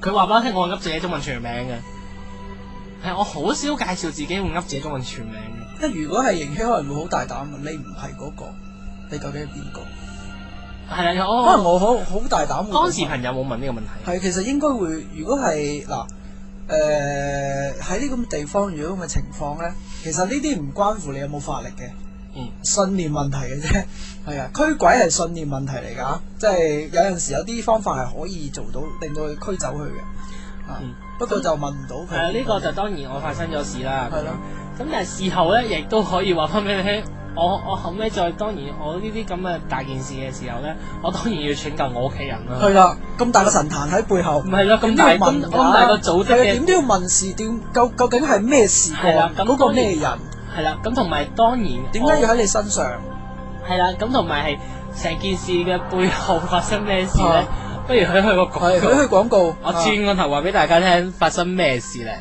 S2: 佢話俾我聽，我係噏自己中文全名嘅。係我好少介紹自己會噏自己中文全名嘅。
S1: 即係如果係盈希可能會好大膽，你唔係嗰個，你究竟係邊個？係啊，可能我好大膽。
S2: 當時朋友冇問呢個問題。
S1: 係，其實應該會，如果係嗱。喺呢咁嘅地方，如果咁嘅情況咧，其實呢啲唔關乎你有冇法力嘅，信念問題嘅啫。係啊，驅鬼係信念問題嚟㗎，即係有陣時有啲方法係可以做到，令到佢驅走佢嘅。不過就問唔到佢。
S2: 呢個就當然我發生咗事啦。
S1: 係咯。
S2: 咁但係事後咧，亦都可以話翻俾你聽。我後尾再當然我呢啲咁嘅大件事嘅時候咧，我當然要拯救我屋企人啦。
S1: 係啦，咁大個神壇喺背後，
S2: 唔係啦，咁大個組織嘅，
S1: 點都要問事，究竟係咩事過？嗰個咩人？
S2: 係啦，咁同埋當然
S1: 點解要喺你身上？
S2: 係啦，咁同埋係成件事嘅背後發生咩事咧？不如去個廣告。係
S1: 去廣告。
S2: 我轉個頭話俾大家聽發生咩事咧。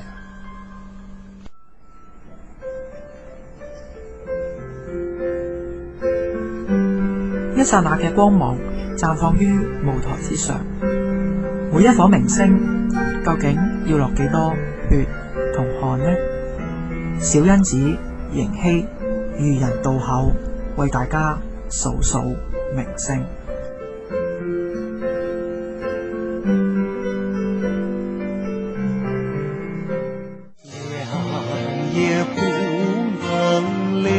S3: 一剎那嘅光芒綻放於舞台之上，每一顆明星究竟要落幾多血同汗呢？小恩子盈希漁人渡口為大家數數明星。
S4: 也不能留，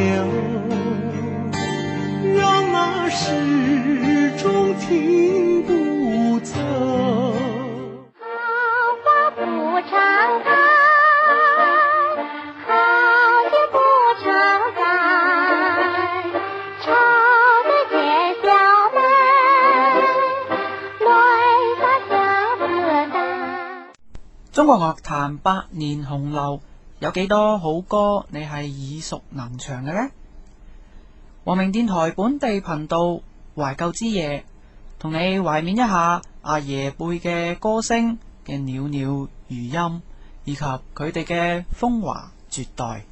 S4: 讓那時鐘停不走。
S5: 好花不常開，好月不常開，愁的結小妹，淚灑小牡丹。
S3: 中國樂壇百年洪流，有幾多好歌你係耳熟能詳嘅呢？黃明電台本地頻道懷舊之夜，同你懷緬一下阿爺輩嘅歌聲嘅裊裊餘音，以及佢哋嘅風華絕代。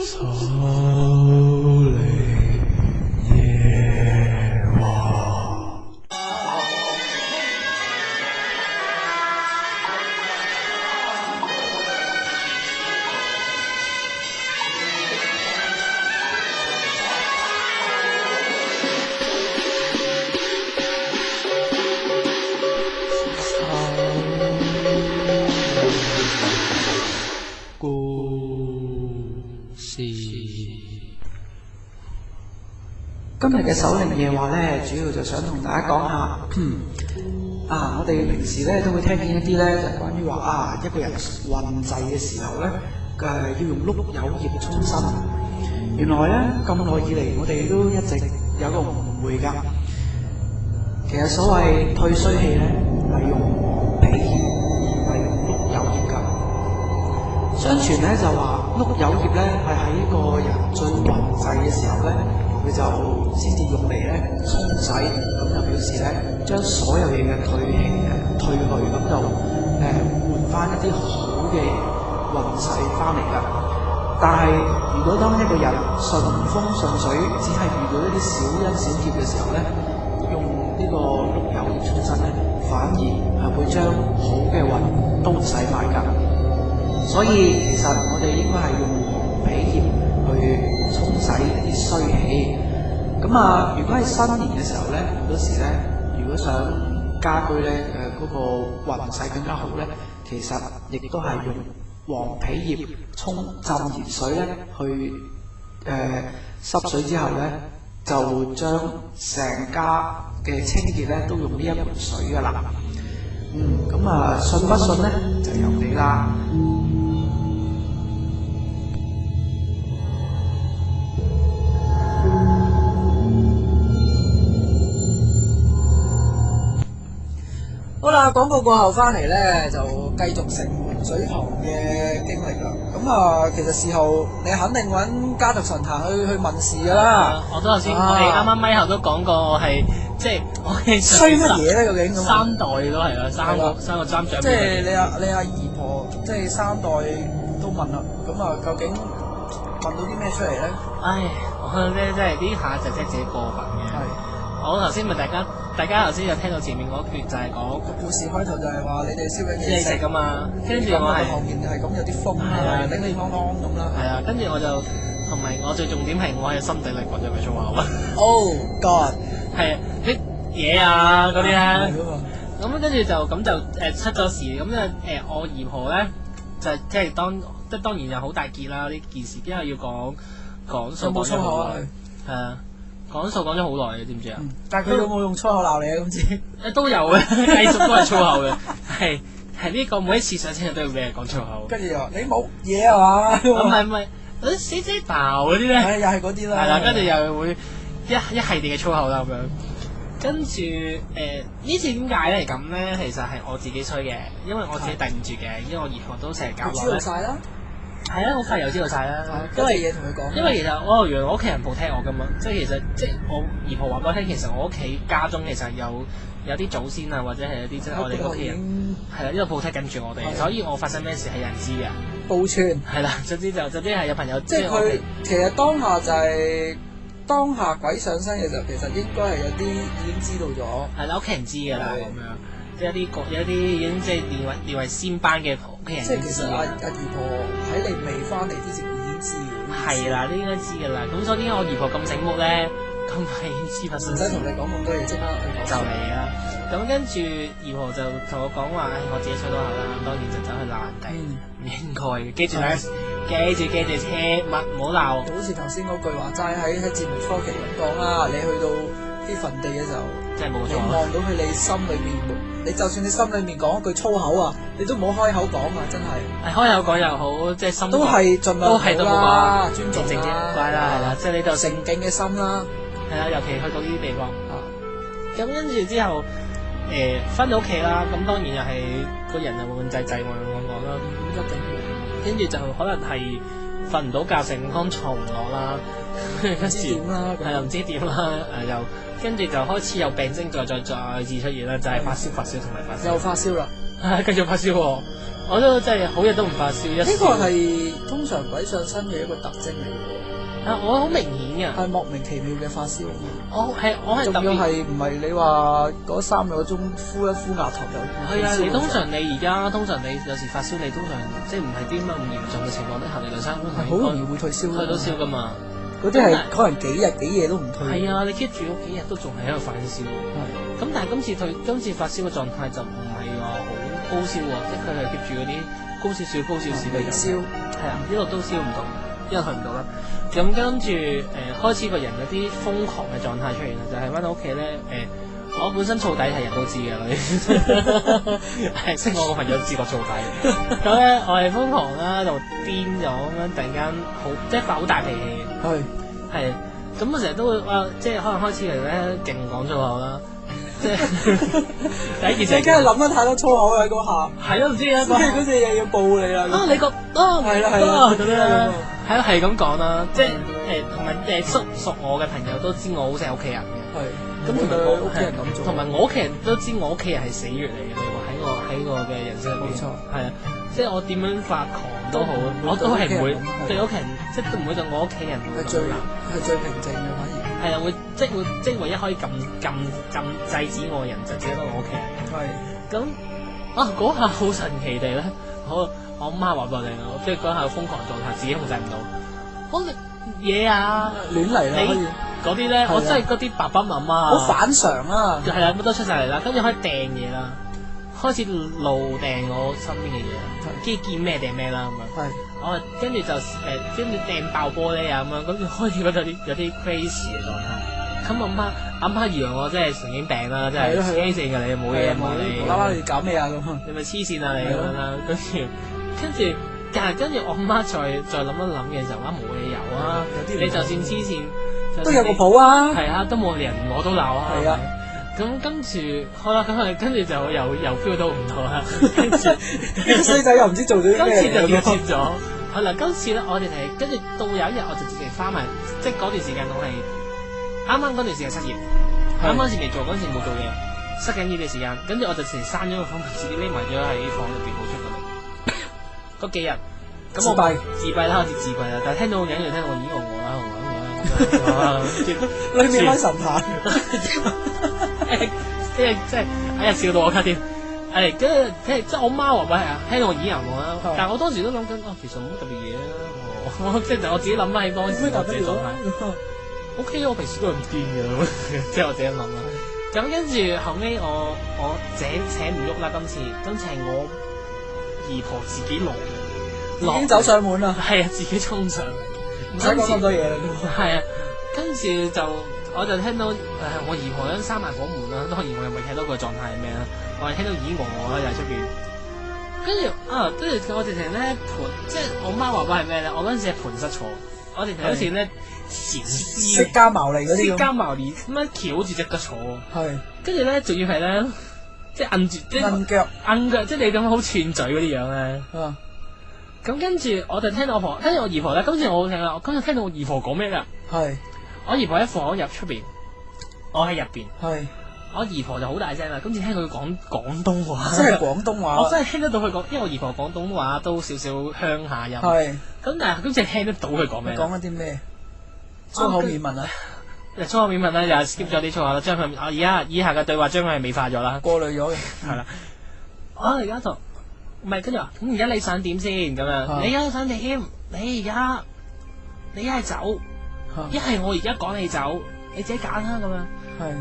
S4: 守靈夜話。
S3: 今日嘅守靈夜話呢，主要就想同大家講下，我哋平時呢都會聽見一啲呢，就係關於話一個人運滯嘅時候呢，要用碌柚葉沖身。原來呢，咁耐以嚟，我哋都一直有個誤會㗎。其實所謂退衰氣呢，係用皮葉，唔係用碌柚葉㗎。相傳呢，就話碌柚葉呢係喺個人最運滯嘅時候呢，佢就先至用嚟咧沖洗，咁就表示咧將所有嘢嘅退去，咁就換翻一啲好嘅運勢翻嚟㗎。但係如果當一個人順風順水，只係遇到一啲小恩小劫嘅時候咧，用呢個碌柚葉沖身咧，反而係會將好嘅運都洗埋㗎。所以其實我哋應該係用黃皮葉去沖洗一啲衰氣。咁如果係新年嘅時候咧，好多時咧，如果想家居咧嗰個運勢更加好咧，其實亦都係用黃皮葉浸熱水咧去濕水之後咧，就將成家嘅清潔咧都用呢一盆水噶啦。咁信不信咧就由你啦。
S1: 好啦，廣告過後翻嚟咧，就繼續城門水塘嘅經歷啦。咁其實事後你肯定揾家族神壇去問事噶啦。
S2: 我都頭先，我哋啱啱咪後都講過，我係即係我係
S1: 衰乜嘢咧？究竟咁
S2: 三代都係啦，三個三長。
S1: 即係你阿姨婆，即係三代都問啦。咁究竟問到啲咩出嚟咧？
S2: 唉，我覺得真係呢下就真係自己過分嘅。係，我頭先咪大家頭先就聽到前面嗰段就係講
S1: 個故事開頭就係話你哋燒緊嘢
S2: 食噶嘛，跟住我係
S1: 後面係咁有啲風啊，叮叮當當咁啦。
S2: 係啊，跟住我就同埋我最重點係我係心底裏講咗句粗口啊。
S1: Oh God！係
S2: 啲嘢啊嗰啲咧，咁跟住就咁就出咗事，咁我姨婆咧就即係當然又好大結啦呢件事，因為要講數
S1: 冇粗口啊。
S2: 係啊。講數講咗好耐嘅，知唔知啊？
S1: 但係佢有冇用粗口鬧你啊？咁知？
S2: 都有嘅，繼續都係粗口嘅，係呢個每一次上車都要俾人講粗口。
S1: 跟住又話你冇嘢啊嘛？
S2: 唔係，嗰啲死仔爆嗰啲咧，
S1: 又係嗰啲啦。
S2: 係啦，跟住又會一系列嘅粗口啦咁樣。跟住呢次點解咧咁咧？其實係我自己吹嘅，因為我自己頂唔住嘅，因為我姨婆都成日搞落咧。
S1: 知道曬啦。
S2: 係啊，好快又知道晒啦。
S1: 因為嘢同佢講。
S2: 因為其實原來我屋企人 protect 我噶嘛，即係其實我姨婆話俾我聽，其實我屋企家中其實有啲祖先啊，或者係有啲即係我哋屋企人係啦，呢度 protect 緊住我哋，所以我發生咩事係有人知嘅。報串係啦，總之係有朋友。即係佢
S1: 其實當下就係當下鬼上身嘅時候，其實應該係有啲已經知道咗。係啦，屋企人知㗎啦咁樣。有一啲已經即係列為先班嘅屋企人。即係其實阿姨婆喺你未翻嚟之前已經知嘅。係啦，呢應該知㗎啦。咁所以點解我姨婆咁醒目咧？咁快已經知發生。唔使同你講咁多嘢，即刻就嚟啦。咁跟住姨婆就同我講話，我自己吹到口啦。當然就走去鬧人哋，唔應該嘅。記住切勿唔好鬧。好似頭先嗰句話齋喺節目初期咁講啦，你去到啲墳地嘅時候，即係冇錯。你望到佢，你心裏面。你就算你心裏面講一句粗口啊，你都唔好開口講啊！真係，開口講又好，即係心都係盡量好啦，尊重啦，係啦，即係你就誠敬嘅心啦，係啦，尤其去到呢啲地方啊。咁跟住之後，返到屋企啦，咁當然又係個人又悶滯滯我啦，一定。跟住就可能係瞓唔到覺，成缸床唔落啦，跟住係又唔知點啦，又。跟住就開始有病徵再次出現啦，就係發燒同埋發燒。又發燒啦，繼續發燒喎。
S2: 我都真係好日都唔發燒，
S1: 呢個係通常鬼上身嘅一個特徵嚟嘅。
S2: 我好明顯嘅，
S1: 係莫名其妙嘅發燒。
S2: 我係特別
S1: 仲要係唔係你話嗰3個鐘敷一敷額頭就
S2: 係啊！你通常你有時發燒，你通常即係唔係啲乜咁嚴重嘅情況底下，你2-3個鐘
S1: 好容易會退燒，
S2: 退到燒噶嘛。
S1: 嗰啲係可能幾日幾夜都唔退。
S2: 係啊，你 keep 住嗰幾日都仲係喺度發燒。咁但係今次發燒嘅狀態就唔係話好高燒喎，即係佢係 keep 住嗰啲高少少嘅
S1: 微燒。
S2: 係啊，一路都燒唔到，一路去唔到啦。咁跟住開始個人有啲瘋狂嘅狀態出現啦，就係翻到屋企咧我本身燥底係人都知嘅啦，係識我個朋友知我燥底。咁咧我係瘋狂啦，就癲咗咁樣，突然間好即係發好大脾氣嘅。係咁我成日都會即係可能開始嚟咧勁講粗口啦，即係第一件事。
S1: 你梗係諗得太多粗口啦嗰下。
S2: 係咯，唔知啊，
S1: 嗰隻嘢要報你啦。
S2: 你覺係啦咁樣。係咁講啦，即係同埋熟我嘅朋友都知我好錫屋企人嘅。咁同埋我屋企人咁做，同埋我屋企人都知我屋企人係死穴嚟嘅。你話喺我嘅人生入邊，冇錯，係啊，即係我點樣發狂都好，我都係唔會對屋企人，即係都唔會對我屋企人係最平靜嘅，反而係啊，即係唯一可以禁制止我嘅人就只得我屋企人。係咁嗰下好神奇地咧，我阿媽話俾我聽，即係嗰下瘋狂狀態，自己控制唔到。我嘢啊，亂嚟啦！你嗰啲咧，我真係嗰啲爸爸媽媽好反常啊！係啊，乜都出晒嚟啦，跟住開始掟嘢啦，開始路掟我身邊嘅嘢，跟住見咩掟咩啦咁樣。我跟住就跟住掟爆玻璃啊咁樣，跟住開始覺得有啲 crazy 嘅狀態。咁阿媽以為我真係神經病啦，真係黐線㗎你，冇嘢冇你，無啦啦你搞咩啊咁？你咪黐線啊你咁樣啦，跟住我媽再諗一諗嘅時候，冇理由啊！你就算黐線，都有個譜啊！係啊，都冇人我都鬧啊！係啊，咁跟住好啦，咁跟住就又 feel 到唔到啦。跟住啲衰仔又唔知做咗啲咩，今次就要接咗。係啦，今次咧我哋係跟住到有一日我就直情翻埋，即係嗰段時間我係啱啱嗰段時間失業，啱啱時未做嗰陣時冇做嘢，失緊呢段時間，跟住我就直情閂咗個房門，自己匿埋咗喺房入邊冇出過嚟。嗰幾日，咁我自閉啦，開始自閉啦。但係聽到隱約聽到我裏面開神壇，即係哎呀笑到我咳添。跟住即係我媽話喂聽到我耳人啦，但係我當時都諗緊其實冇乜特別嘢啊。即係我自己諗翻起當時我自己狀態。OK， 我平時都係唔癲嘅，即係我自己諗啦。咁跟住後尾我請唔喐啦，今次係我姨婆自己已經走上門啦，係啊，自己衝上，唔使講咁多嘢啦，係啊，跟住我就聽到我姨婆咧閂埋房門啦，當然我又未睇到佢狀態係咩啦，我係聽到耳鼾啦，又喺出邊，跟住我直情咧即係我媽話係咩咧？我嗰陣時係盤膝坐，我直情好似咧釋迦牟尼嗰啲，釋迦牟尼咁樣翹住隻腳坐，係，跟住咧仲要係咧即係摁住即係摁腳，即係你咁好串嘴嗰啲樣咧。咁跟住我就聽到跟住我姨婆咧，今次我好聽啦，我今日聽到我姨婆講咩啦？係我姨婆喺房入出邊，我喺入邊。係我姨婆就好大聲啦，今次聽佢講廣東話，即係廣東話，我真係聽得到佢講，因為我姨婆廣東話都少少鄉下音。係咁，但係今次聽得到佢講咩？講緊啲咩？粗口緬文啊！粗口緬文啦，又 skip 咗啲粗口啦，將佢而家以下嘅對話將佢係美化咗啦，過濾咗嘅。係啦，我而家就。唔係，跟住話咁而家你想點先咁樣？你而家想點？你一係走，一係我而家趕你走，你自己揀啦咁樣。係。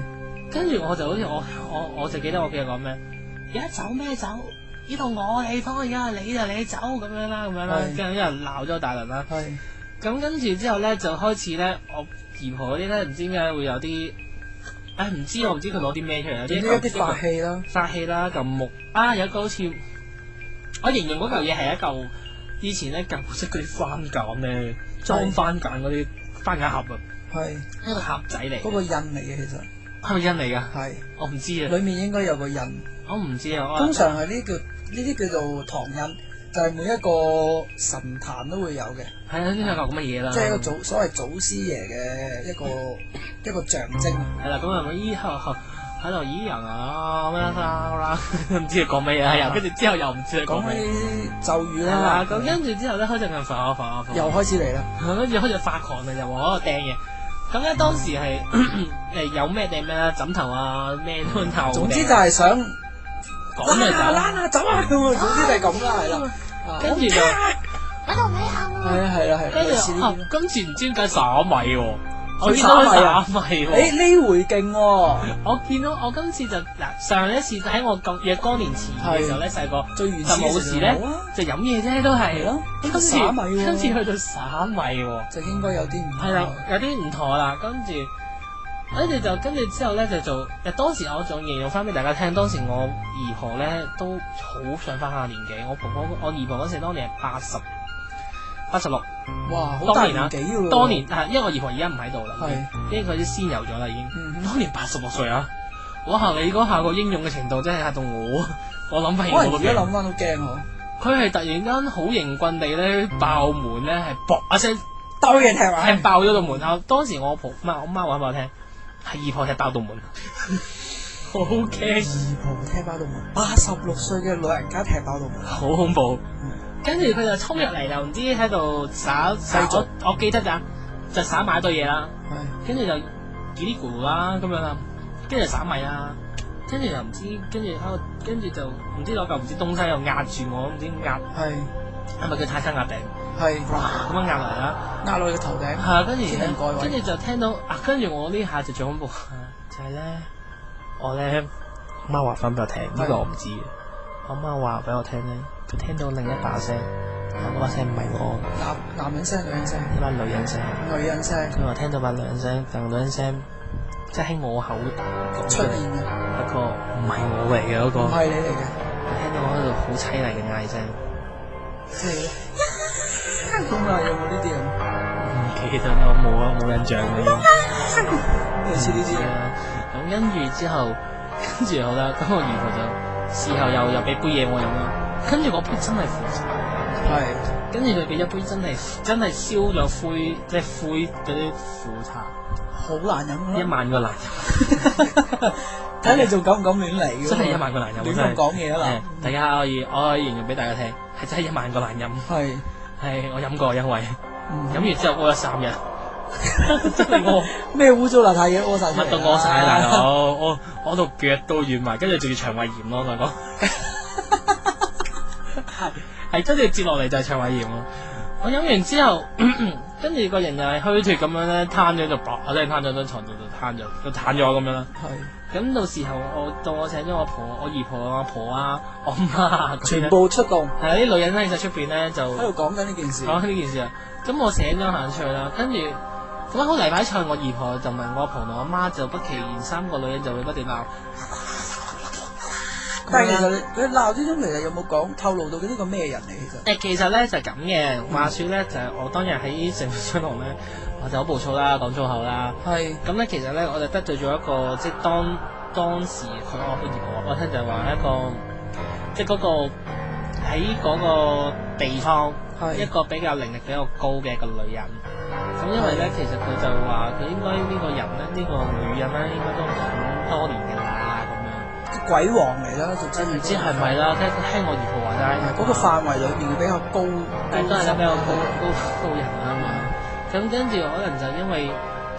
S2: 跟住我就好似我就記得我記得講咩？而家走咩走？呢度我地方，而家你就你走咁樣啦，咁樣啦。跟住有人鬧咗大輪啦。係。咁跟住之後咧，就開始咧，我姨婆嗰啲咧，唔知點解會有啲，我唔知佢攞啲咩出嚟，有啲法器啦，嚿木有一個好似。我形容嗰嚿嘢係一嚿以前咧舊式嗰啲番梘咧，裝番梘嗰啲番梘盒啊，係一個盒仔嚟。嗰個印嚟嘅其實係咪印嚟㗎？係我唔知啊。裡面應該有個印，我唔知啊。通常係呢啲叫做唐印，就係每一個神壇都會有嘅。係啊，呢係嚿咁嘅嘢啦。即係一個所謂祖師爺嘅一個象徵。係啦，咁啊依喺度咦人啊咩啦啦，唔知佢講乜嘢，又跟住之後又唔知佢講
S1: 講
S2: 乜嘢。
S1: 啲咒語
S2: 係啦
S1: 啦，，
S2: 咁跟住之後咧，開始咁發，
S1: 又開始嚟啦。
S2: 跟住開始發狂啦，就話喺度掟嘢。咁咧當時係誒有咩掟咩啦，枕頭啊咩都鬧。
S1: 總之就係想
S2: 講就走。
S1: 啦，走啊！總之就係咁啦，係啦。
S2: 跟住就
S5: 我都沒有。
S1: 係啦，
S2: 跟
S1: 類似呢啲
S2: 住今次唔知點解灑米喎，我
S1: 佢
S2: 見到佢
S1: 灑米啊
S2: 灑米喎。
S1: 呢回勁喎，
S2: 我見到我今次就嗱上一次喺我咁若干年前嘅時候咧，細個
S1: 最原
S2: 就
S1: 始
S2: 冇事咧，就飲嘢啫，都係
S1: 係咯。
S2: 今次
S1: 灑米喎
S2: 今次去到灑米喎，
S1: 就應該有啲唔
S2: 係啦，有啲唔妥啦。跟住之後咧就做，當時我仲形容翻俾大家聽，當時我姨婆咧都好想翻下年紀，我姨婆嗰時當年係86，
S1: 哇，好大
S2: 當年啊
S1: 年紀㗎喎。
S2: 當年因為我姨婆而家唔喺度啦，
S1: 係
S2: 因為佢啲仙遊咗啦已經。
S1: 嗯
S2: 當年86歲啊！哇！你嗰下個英勇嘅程度真係嚇到我，我諗翻起
S1: 可能
S2: 我都驚。
S1: 而家諗翻都驚嗬。
S2: 佢係突然間好型棍地咧爆門咧，係啵一聲
S1: 兜嘢踢埋
S2: 係，爆咗道門口。當時我婆我媽話俾我聽，係姨婆踢爆道門，好驚，
S1: 姨婆踢爆道門，86歲嘅老人家踢爆道門，
S2: 好恐怖。跟住佢就衝入嚟，就唔知喺度耍
S1: 繼續
S2: 我記得咋，就耍埋一堆嘢啦。
S1: 係
S2: 跟住就嘰哩咕嚕啦咁樣啦，跟住就散米啦，跟住又唔知，跟住就唔知攞嚿唔知東西又壓住我，唔知點壓，係咪叫泰山壓頂？
S1: 係
S2: 咁樣壓落嚟啦，
S1: 壓落你個頭頂，
S2: 係啊，跟住
S1: 天靈蓋位
S2: 跟住就聽到啊，跟住我呢下就最恐怖，就係咧，我咧媽話翻俾我聽，呢個我唔知嘅，我媽話俾我聽咧，佢聽到另一把聲，嗰把聲唔係我，
S1: 男人聲、女人聲、
S2: 一把女人聲，
S1: 女人聲
S2: 佢話聽到把女人聲，但女人聲即係喺我口
S1: 出現嘅，
S2: 不過唔係我嚟嘅嗰個，
S1: 唔係你嚟嘅，
S2: 我聽到我喺度好凄厲嘅嗌聲，
S1: 即係咁啊！有冇呢啲咁？
S2: 唔記得我冇啊，冇印象啦已經。
S1: 類似呢啲啊，
S2: 咁跟住之後，跟住好啦，咁我姨婆就事後又俾杯嘢我飲啦，跟住嗰杯真係苦茶，
S1: 係
S2: 跟住佢俾一杯真係燒咗灰，即係灰嗰啲苦茶，
S1: 好難飲㗎啦。
S2: 1萬個難飲，
S1: 睇你仲敢唔敢亂嚟㗎？
S2: 真係1萬個難飲，
S1: 亂
S2: 真係
S1: 咁講嘢啊
S2: 大家可以形容俾大家聽，係真係1萬個難飲，
S1: 係
S2: 係我飲過，因為飲
S1: 飲
S2: 完之後屙咗3日，真係屙。
S1: 咩污糟邋遢嘢屙晒出嚟啊，
S2: 乜都屙晒大佬，屙到腳都軟埋，跟住仲要腸胃炎咯，我同你講。係跟住接落嚟就係腸胃炎咯。我飲完之後，跟住個人又係虛脫咁樣咧，攤咗就啵，我真係攤咗張床度就攤咗，就攤咗咁樣啦。
S1: 係
S2: 咁到時候我請咗我姨婆、我阿婆啊、我媽啊，
S1: 全部出動
S2: 係啊啲女人咧喺出邊咧就
S1: 喺度講緊呢件事。
S2: 講呢件事啊。咁我醒咗行出去啦，跟住咁好例牌菜，我姨婆就問我阿婆同我媽就不其然3個女人就會不斷鬧。
S1: 但係其實佢鬧之中其實有冇講透露到佢呢個咩人嚟？
S2: 其實咧就係咁嘅，話説咧就係我當日喺城市中學咧，我就好暴躁啦，講粗口啦。
S1: 係
S2: 咁咧其實咧我就得罪咗一個即係當時佢我姨婆話我聽就係話一個即係嗰個喺嗰個地方一個比較靈力比較高嘅一個女人。咁因為咧其實佢就話佢應該呢個人咧呢個女人咧應該都好多年嘅啦咁樣。
S1: 鬼王嚟啦，就真
S2: 唔知係咪啦？聽我姨婆話齋，
S1: 嗰個範圍裏面比較高，
S2: 都係比較高人啊嘛。咁跟住可能就因為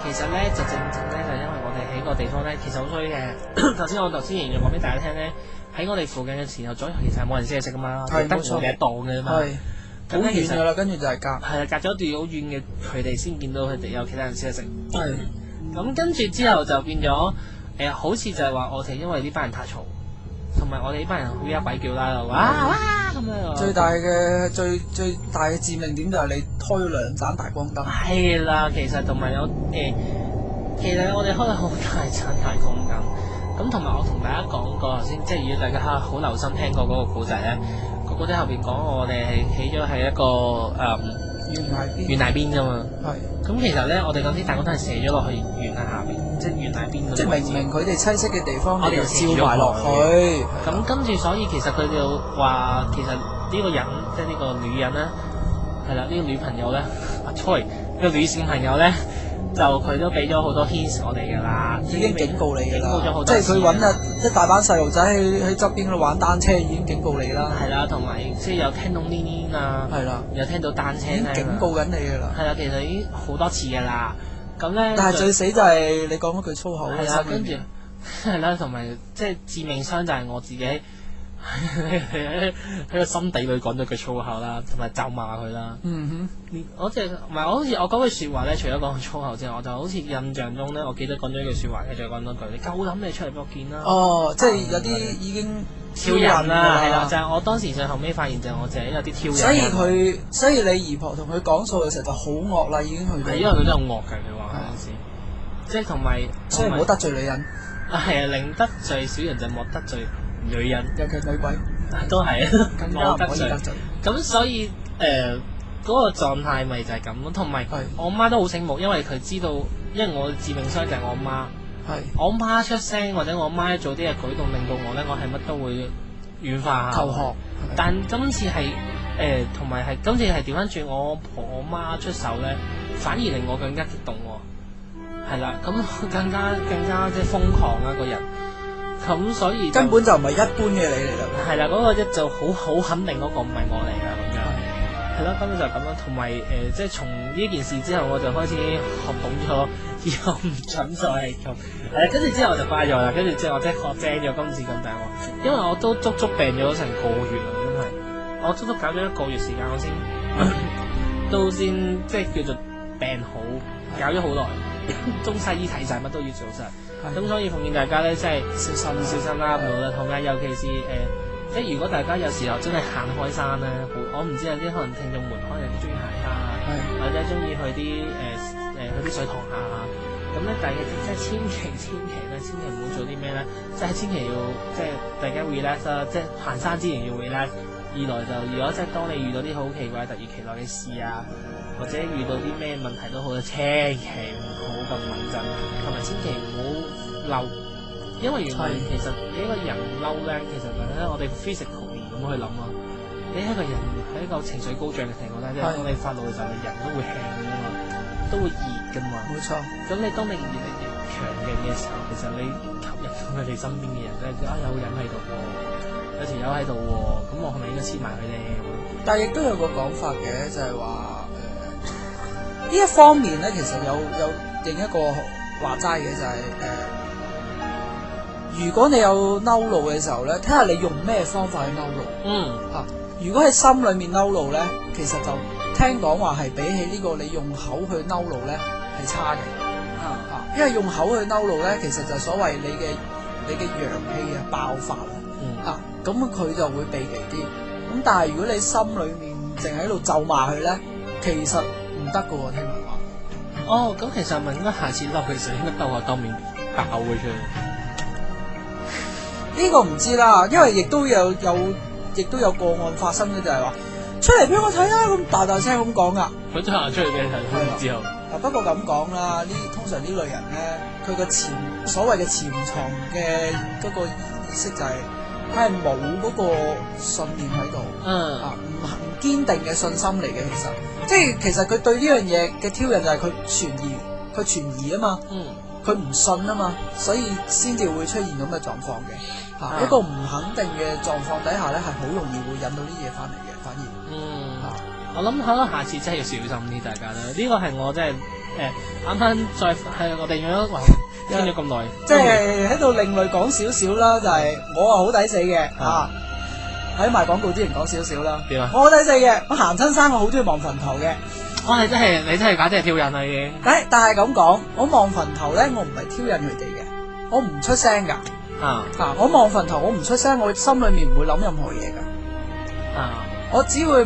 S2: 其實咧就正咧就因為我哋喺個地方咧其實好衰嘅。頭先形容講俾大家聽咧，喺我哋附近嘅時候左右其實係冇人識嘅嘛，得我哋一檔嘅嘛。
S1: 好遠㗎啦，跟住就係隔
S2: 係啊，隔咗一段好遠嘅佢哋先見到佢哋有其他人識嘅食。
S1: 係
S2: 咁跟住之後就變咗。好似就係話我哋因為呢班人太嘈，同埋我哋呢班人好一鬼叫啦，哇咁樣。最大
S1: 嘅致命點就係你開咗2盞大光燈。
S2: 係啦，其實同埋有其實我哋開咗好大盞大光燈，咁同埋我同大家講過頭先，即係如果大家好留心聽過嗰個故仔咧，個故仔後邊講我哋係起咗係一個懸崖邊㗎嘛。係。咁其實咧，我哋嗰啲大光燈係射咗落去懸崖下邊。即係懸崖邊嗰啲位置，
S1: 即係明佢哋棲息嘅地方，
S2: 我哋
S1: 照埋落去。
S2: 咁跟住，所以其實佢哋話，其實呢個人，即係呢個女人咧，係啦，呢個女朋友咧，sorry，呢個女性朋友咧，就佢都俾咗好多 hints 我哋噶啦，
S1: 已經警告你噶啦，
S2: 警告咗好多
S1: 即係佢揾一大班細路仔喺側邊度玩單車，已經警告你啦。
S2: 係啦，同埋即係有聽到黏黏啊，
S1: 係啦，
S2: 有聽到單車
S1: 已經警告緊你噶啦。
S2: 係啦，其實已經好多次噶啦。咁咧，
S1: 但係最死就係你講嗰句粗口。
S2: 係啦，跟住係啦，同埋即係致命傷就係我自己喺個心底裏講咗句粗口啦，同埋咒罵佢啦。我即係唔係我好似我嗰句説話咧，除咗講粗口之外，我就好似印象中咧，我記得講咗一句説話，跟住講多句，你夠膽你出嚟俾我見啦！
S1: 哦，即係有啲已經
S2: 挑釁啦，係啦，就係我當時就後尾發現就係我自己有啲挑釁。
S1: 所以你姨婆同佢講數嘅時候就好惡啦，已經去到。
S2: 係因為佢都有惡嘅，佢話嗰陣時，即係同埋，
S1: 所以唔好得罪女人。
S2: 係啊，寧得罪小人就莫得罪女人，
S1: 尤其女鬼
S2: 都係
S1: 更加唔可以得罪。
S2: 咁所以嗰個狀態咪就係咁咯，同埋我媽都好醒目，因為佢知道，因為我致命傷就係我媽。我媽出聲或者我媽做啲嘅舉動，令到我咧，我係乜都會軟化下。求學。但今次係同埋係今次係調翻轉，我婆我媽出手咧，反而令我更加激動喎。係啦，咁更加即係瘋狂啊個人。咁所以
S1: 根本就唔係一般嘅你嚟啦。
S2: 係啦，嗰個一就好肯定嗰個唔係我嚟啦咁樣。係咯，根本就咁樣。同埋即係從呢件事之後，我就開始學懂咗，以後唔準再係咁。跟住之後我就乖咗啦。跟住之後我即係學精咗，今次咁大鑊。因為我都足足病咗成個月啦，因為我足足搞咗1個月時間，我先都先即係叫做病好，搞咗好耐。中西醫睇晒，乜都要做晒。咁所以奉勸大家咧，即係小心啦，唔好啦，同埋尤其是即係如果大家有時候真係行開山咧，我唔知有啲可能聽眾們可能有啲中意行山啊，或者中意去啲去啲水塘啊，咁咧但係即係千祈唔好做啲咩咧，即係千祈要即係大家 relax 啦，即係行山之前要 relax。二來就如果即係當你遇到啲好奇怪突如其來嘅事啊，或者遇到啲咩問題都好，千祈唔好咁敏陣，同埋千祈唔好嬲，因為原來其實你一個人嬲咧，其實咧我哋 physically 咁去諗啊，你一個人喺一個情緒高漲嘅情況咧，即係當你發怒嘅時候，你人都會輕噶嘛，都會熱噶嘛。冇錯。咁你當你越嚟越強勁嘅時候，其實你吸引到佢哋身邊嘅人咧，有個人喺度喎，有條友喺度喎，咁我係咪應該黐埋佢咧？
S1: 但係亦都有個講法嘅，就係話呢一方面咧，其實有另一個話齋嘅就係如果你有嬲怒嘅時候咧，睇下你用咩方法去嬲怒。如果喺心裏面嬲怒咧，其實就聽講話係比起呢個你用口去嬲怒咧係差嘅。因為用口去嬲怒咧，其實就所謂你嘅陽氣爆發咁佢就會避忌啲。咁但係如果你心裏面淨喺度咒罵佢咧，其實唔得噶喎，聽聞話。
S2: 咁其實咪應該下次嬲佢時應該兜下兜面爆佢出嚟。
S1: 呢個唔知啦，因為亦都有個案發生嘅，就係話出嚟俾我睇啦，咁大聲咁講噶。
S2: 佢真係出嚟俾你睇之後。
S1: 不過咁講啦，通常呢類人咧，佢個所謂嘅潛藏嘅嗰個意識就係佢係冇嗰個信念喺度，唔堅定嘅信心嚟嘅。其實佢對呢樣嘢嘅挑釁就係佢存疑啊嘛，佢唔信啊嘛，所以先至會出現咁嘅狀況嘅。一個唔肯定嘅狀況底下咧，係好容易會引到啲嘢翻嚟嘅，反而。
S2: 我諗可能下次真係要小心啲，大家啦。呢個係我真係啱啱再係我哋用咗傾咗咁耐，
S1: 即係喺度另類講少少啦，就係我好抵死嘅喺賣廣告之前講少少啦。點啊？我好抵死嘅，我行親山我好中意望墳頭嘅。
S2: 你真係假即係挑釁啦已經。
S1: 但係咁講，我望墳頭咧，我唔係挑釁佢哋嘅，我唔出聲噶。我望墳頭，我唔出聲，我心裏面唔會諗任何嘢噶。我只會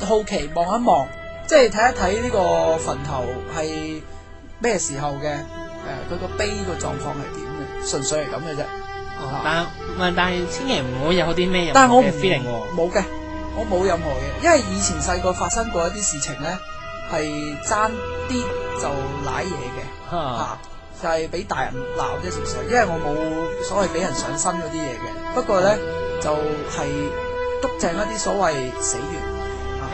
S1: 好奇望一望，即係睇一睇呢個墳頭係咩時候嘅，佢個碑個狀況係點嘅，純粹係咁嘅啫。
S2: 但係千祈唔好有啲咩
S1: 但係我
S2: feeling
S1: 冇嘅，我冇任何嘢，因為以前細個發生過一啲事情咧，係爭啲就舐嘢嘅，就係俾大人鬧啫，純粹，因為我冇所謂俾人上身嗰啲嘢嘅。不過咧就係篤正一啲所謂死穴。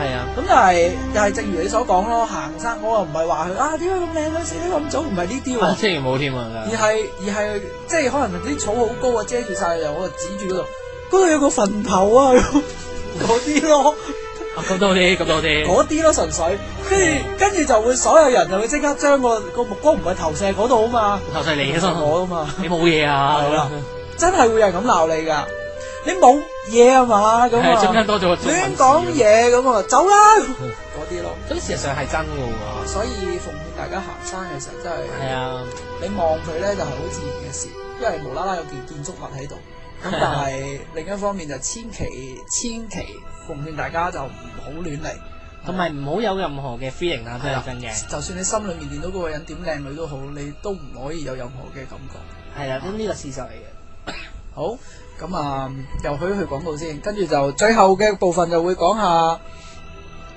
S2: 係啊，
S1: 咁但係又係正如你所講咯，行山我又唔係話佢啊點解咁靚女死得咁早，唔係呢啲喎，
S2: 千祈冇添啊，
S1: 而係即係可能啲草好高啊，遮住晒，又我就指住嗰度有個墳頭啊，嗰啲咯。
S2: 咁多啲，
S1: 嗰啲咯，純粹跟住就會所有人就會即刻將個目光唔係投射嗰度啊嘛，
S2: 投射你
S1: 我啊嘛，
S2: 你冇嘢啊，
S1: 係啦，真係會有人咁鬧你噶，你冇嘢啊嘛，咁啊，
S2: 中間多咗個
S1: 亂講嘢咁啊，走啦，嗰啲咯，
S2: 咁事實上係真噶喎，
S1: 所以奉勸大家行山嘅時候真係，
S2: 係啊，
S1: 你望佢咧就係好自然嘅事，因為無啦啦有件建築物喺度，咁但係另一方面就千祈奉勸大家就唔好亂嚟。
S2: 同埋唔好有任何嘅 feeling 啊，真係真嘅。
S1: 就算你心裏面見到嗰個人點靚女都好，你都唔可以有任何嘅感覺。
S2: 係啊，咁呢個事實嚟嘅。
S1: 好，咁啊，又去廣告先，跟住就最後嘅部分就會講下，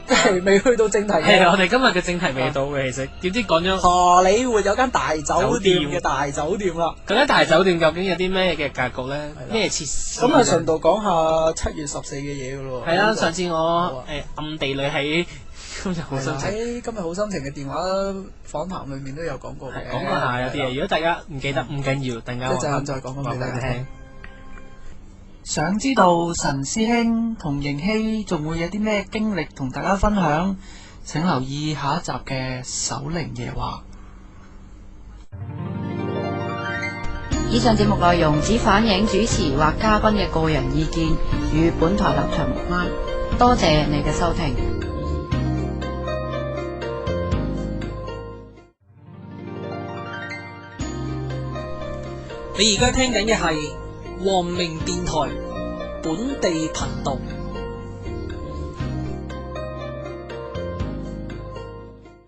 S1: 即係未去到正題嘅。
S2: 係我哋今日嘅正題未到嘅，其實點知講咗
S1: 荷里活有間大酒店嘅大酒店啦。
S2: 嗰間大酒店究竟有啲咩嘅格局咧？咩設施？
S1: 咁啊，順道講下7月14嘅嘢噶咯。
S2: 係啦，上次我暗地裏喺今日好心情
S1: 喺今日好心情嘅電話訪談裏面都有講過嘅。
S2: 講過下有啲嘢，如果大家唔記得唔緊要，等間
S1: 一陣再講俾大家聽。
S3: 想知道陳師兄同盈希仲會有啲咩經歷同大家分享，請留意下一集嘅守靈夜話。
S6: 以上節目內容只反映主持或嘉賓嘅個人意見，與本台立場無關。多謝你嘅收聽。
S7: 你而家聽緊嘅係黃明電台本地頻道。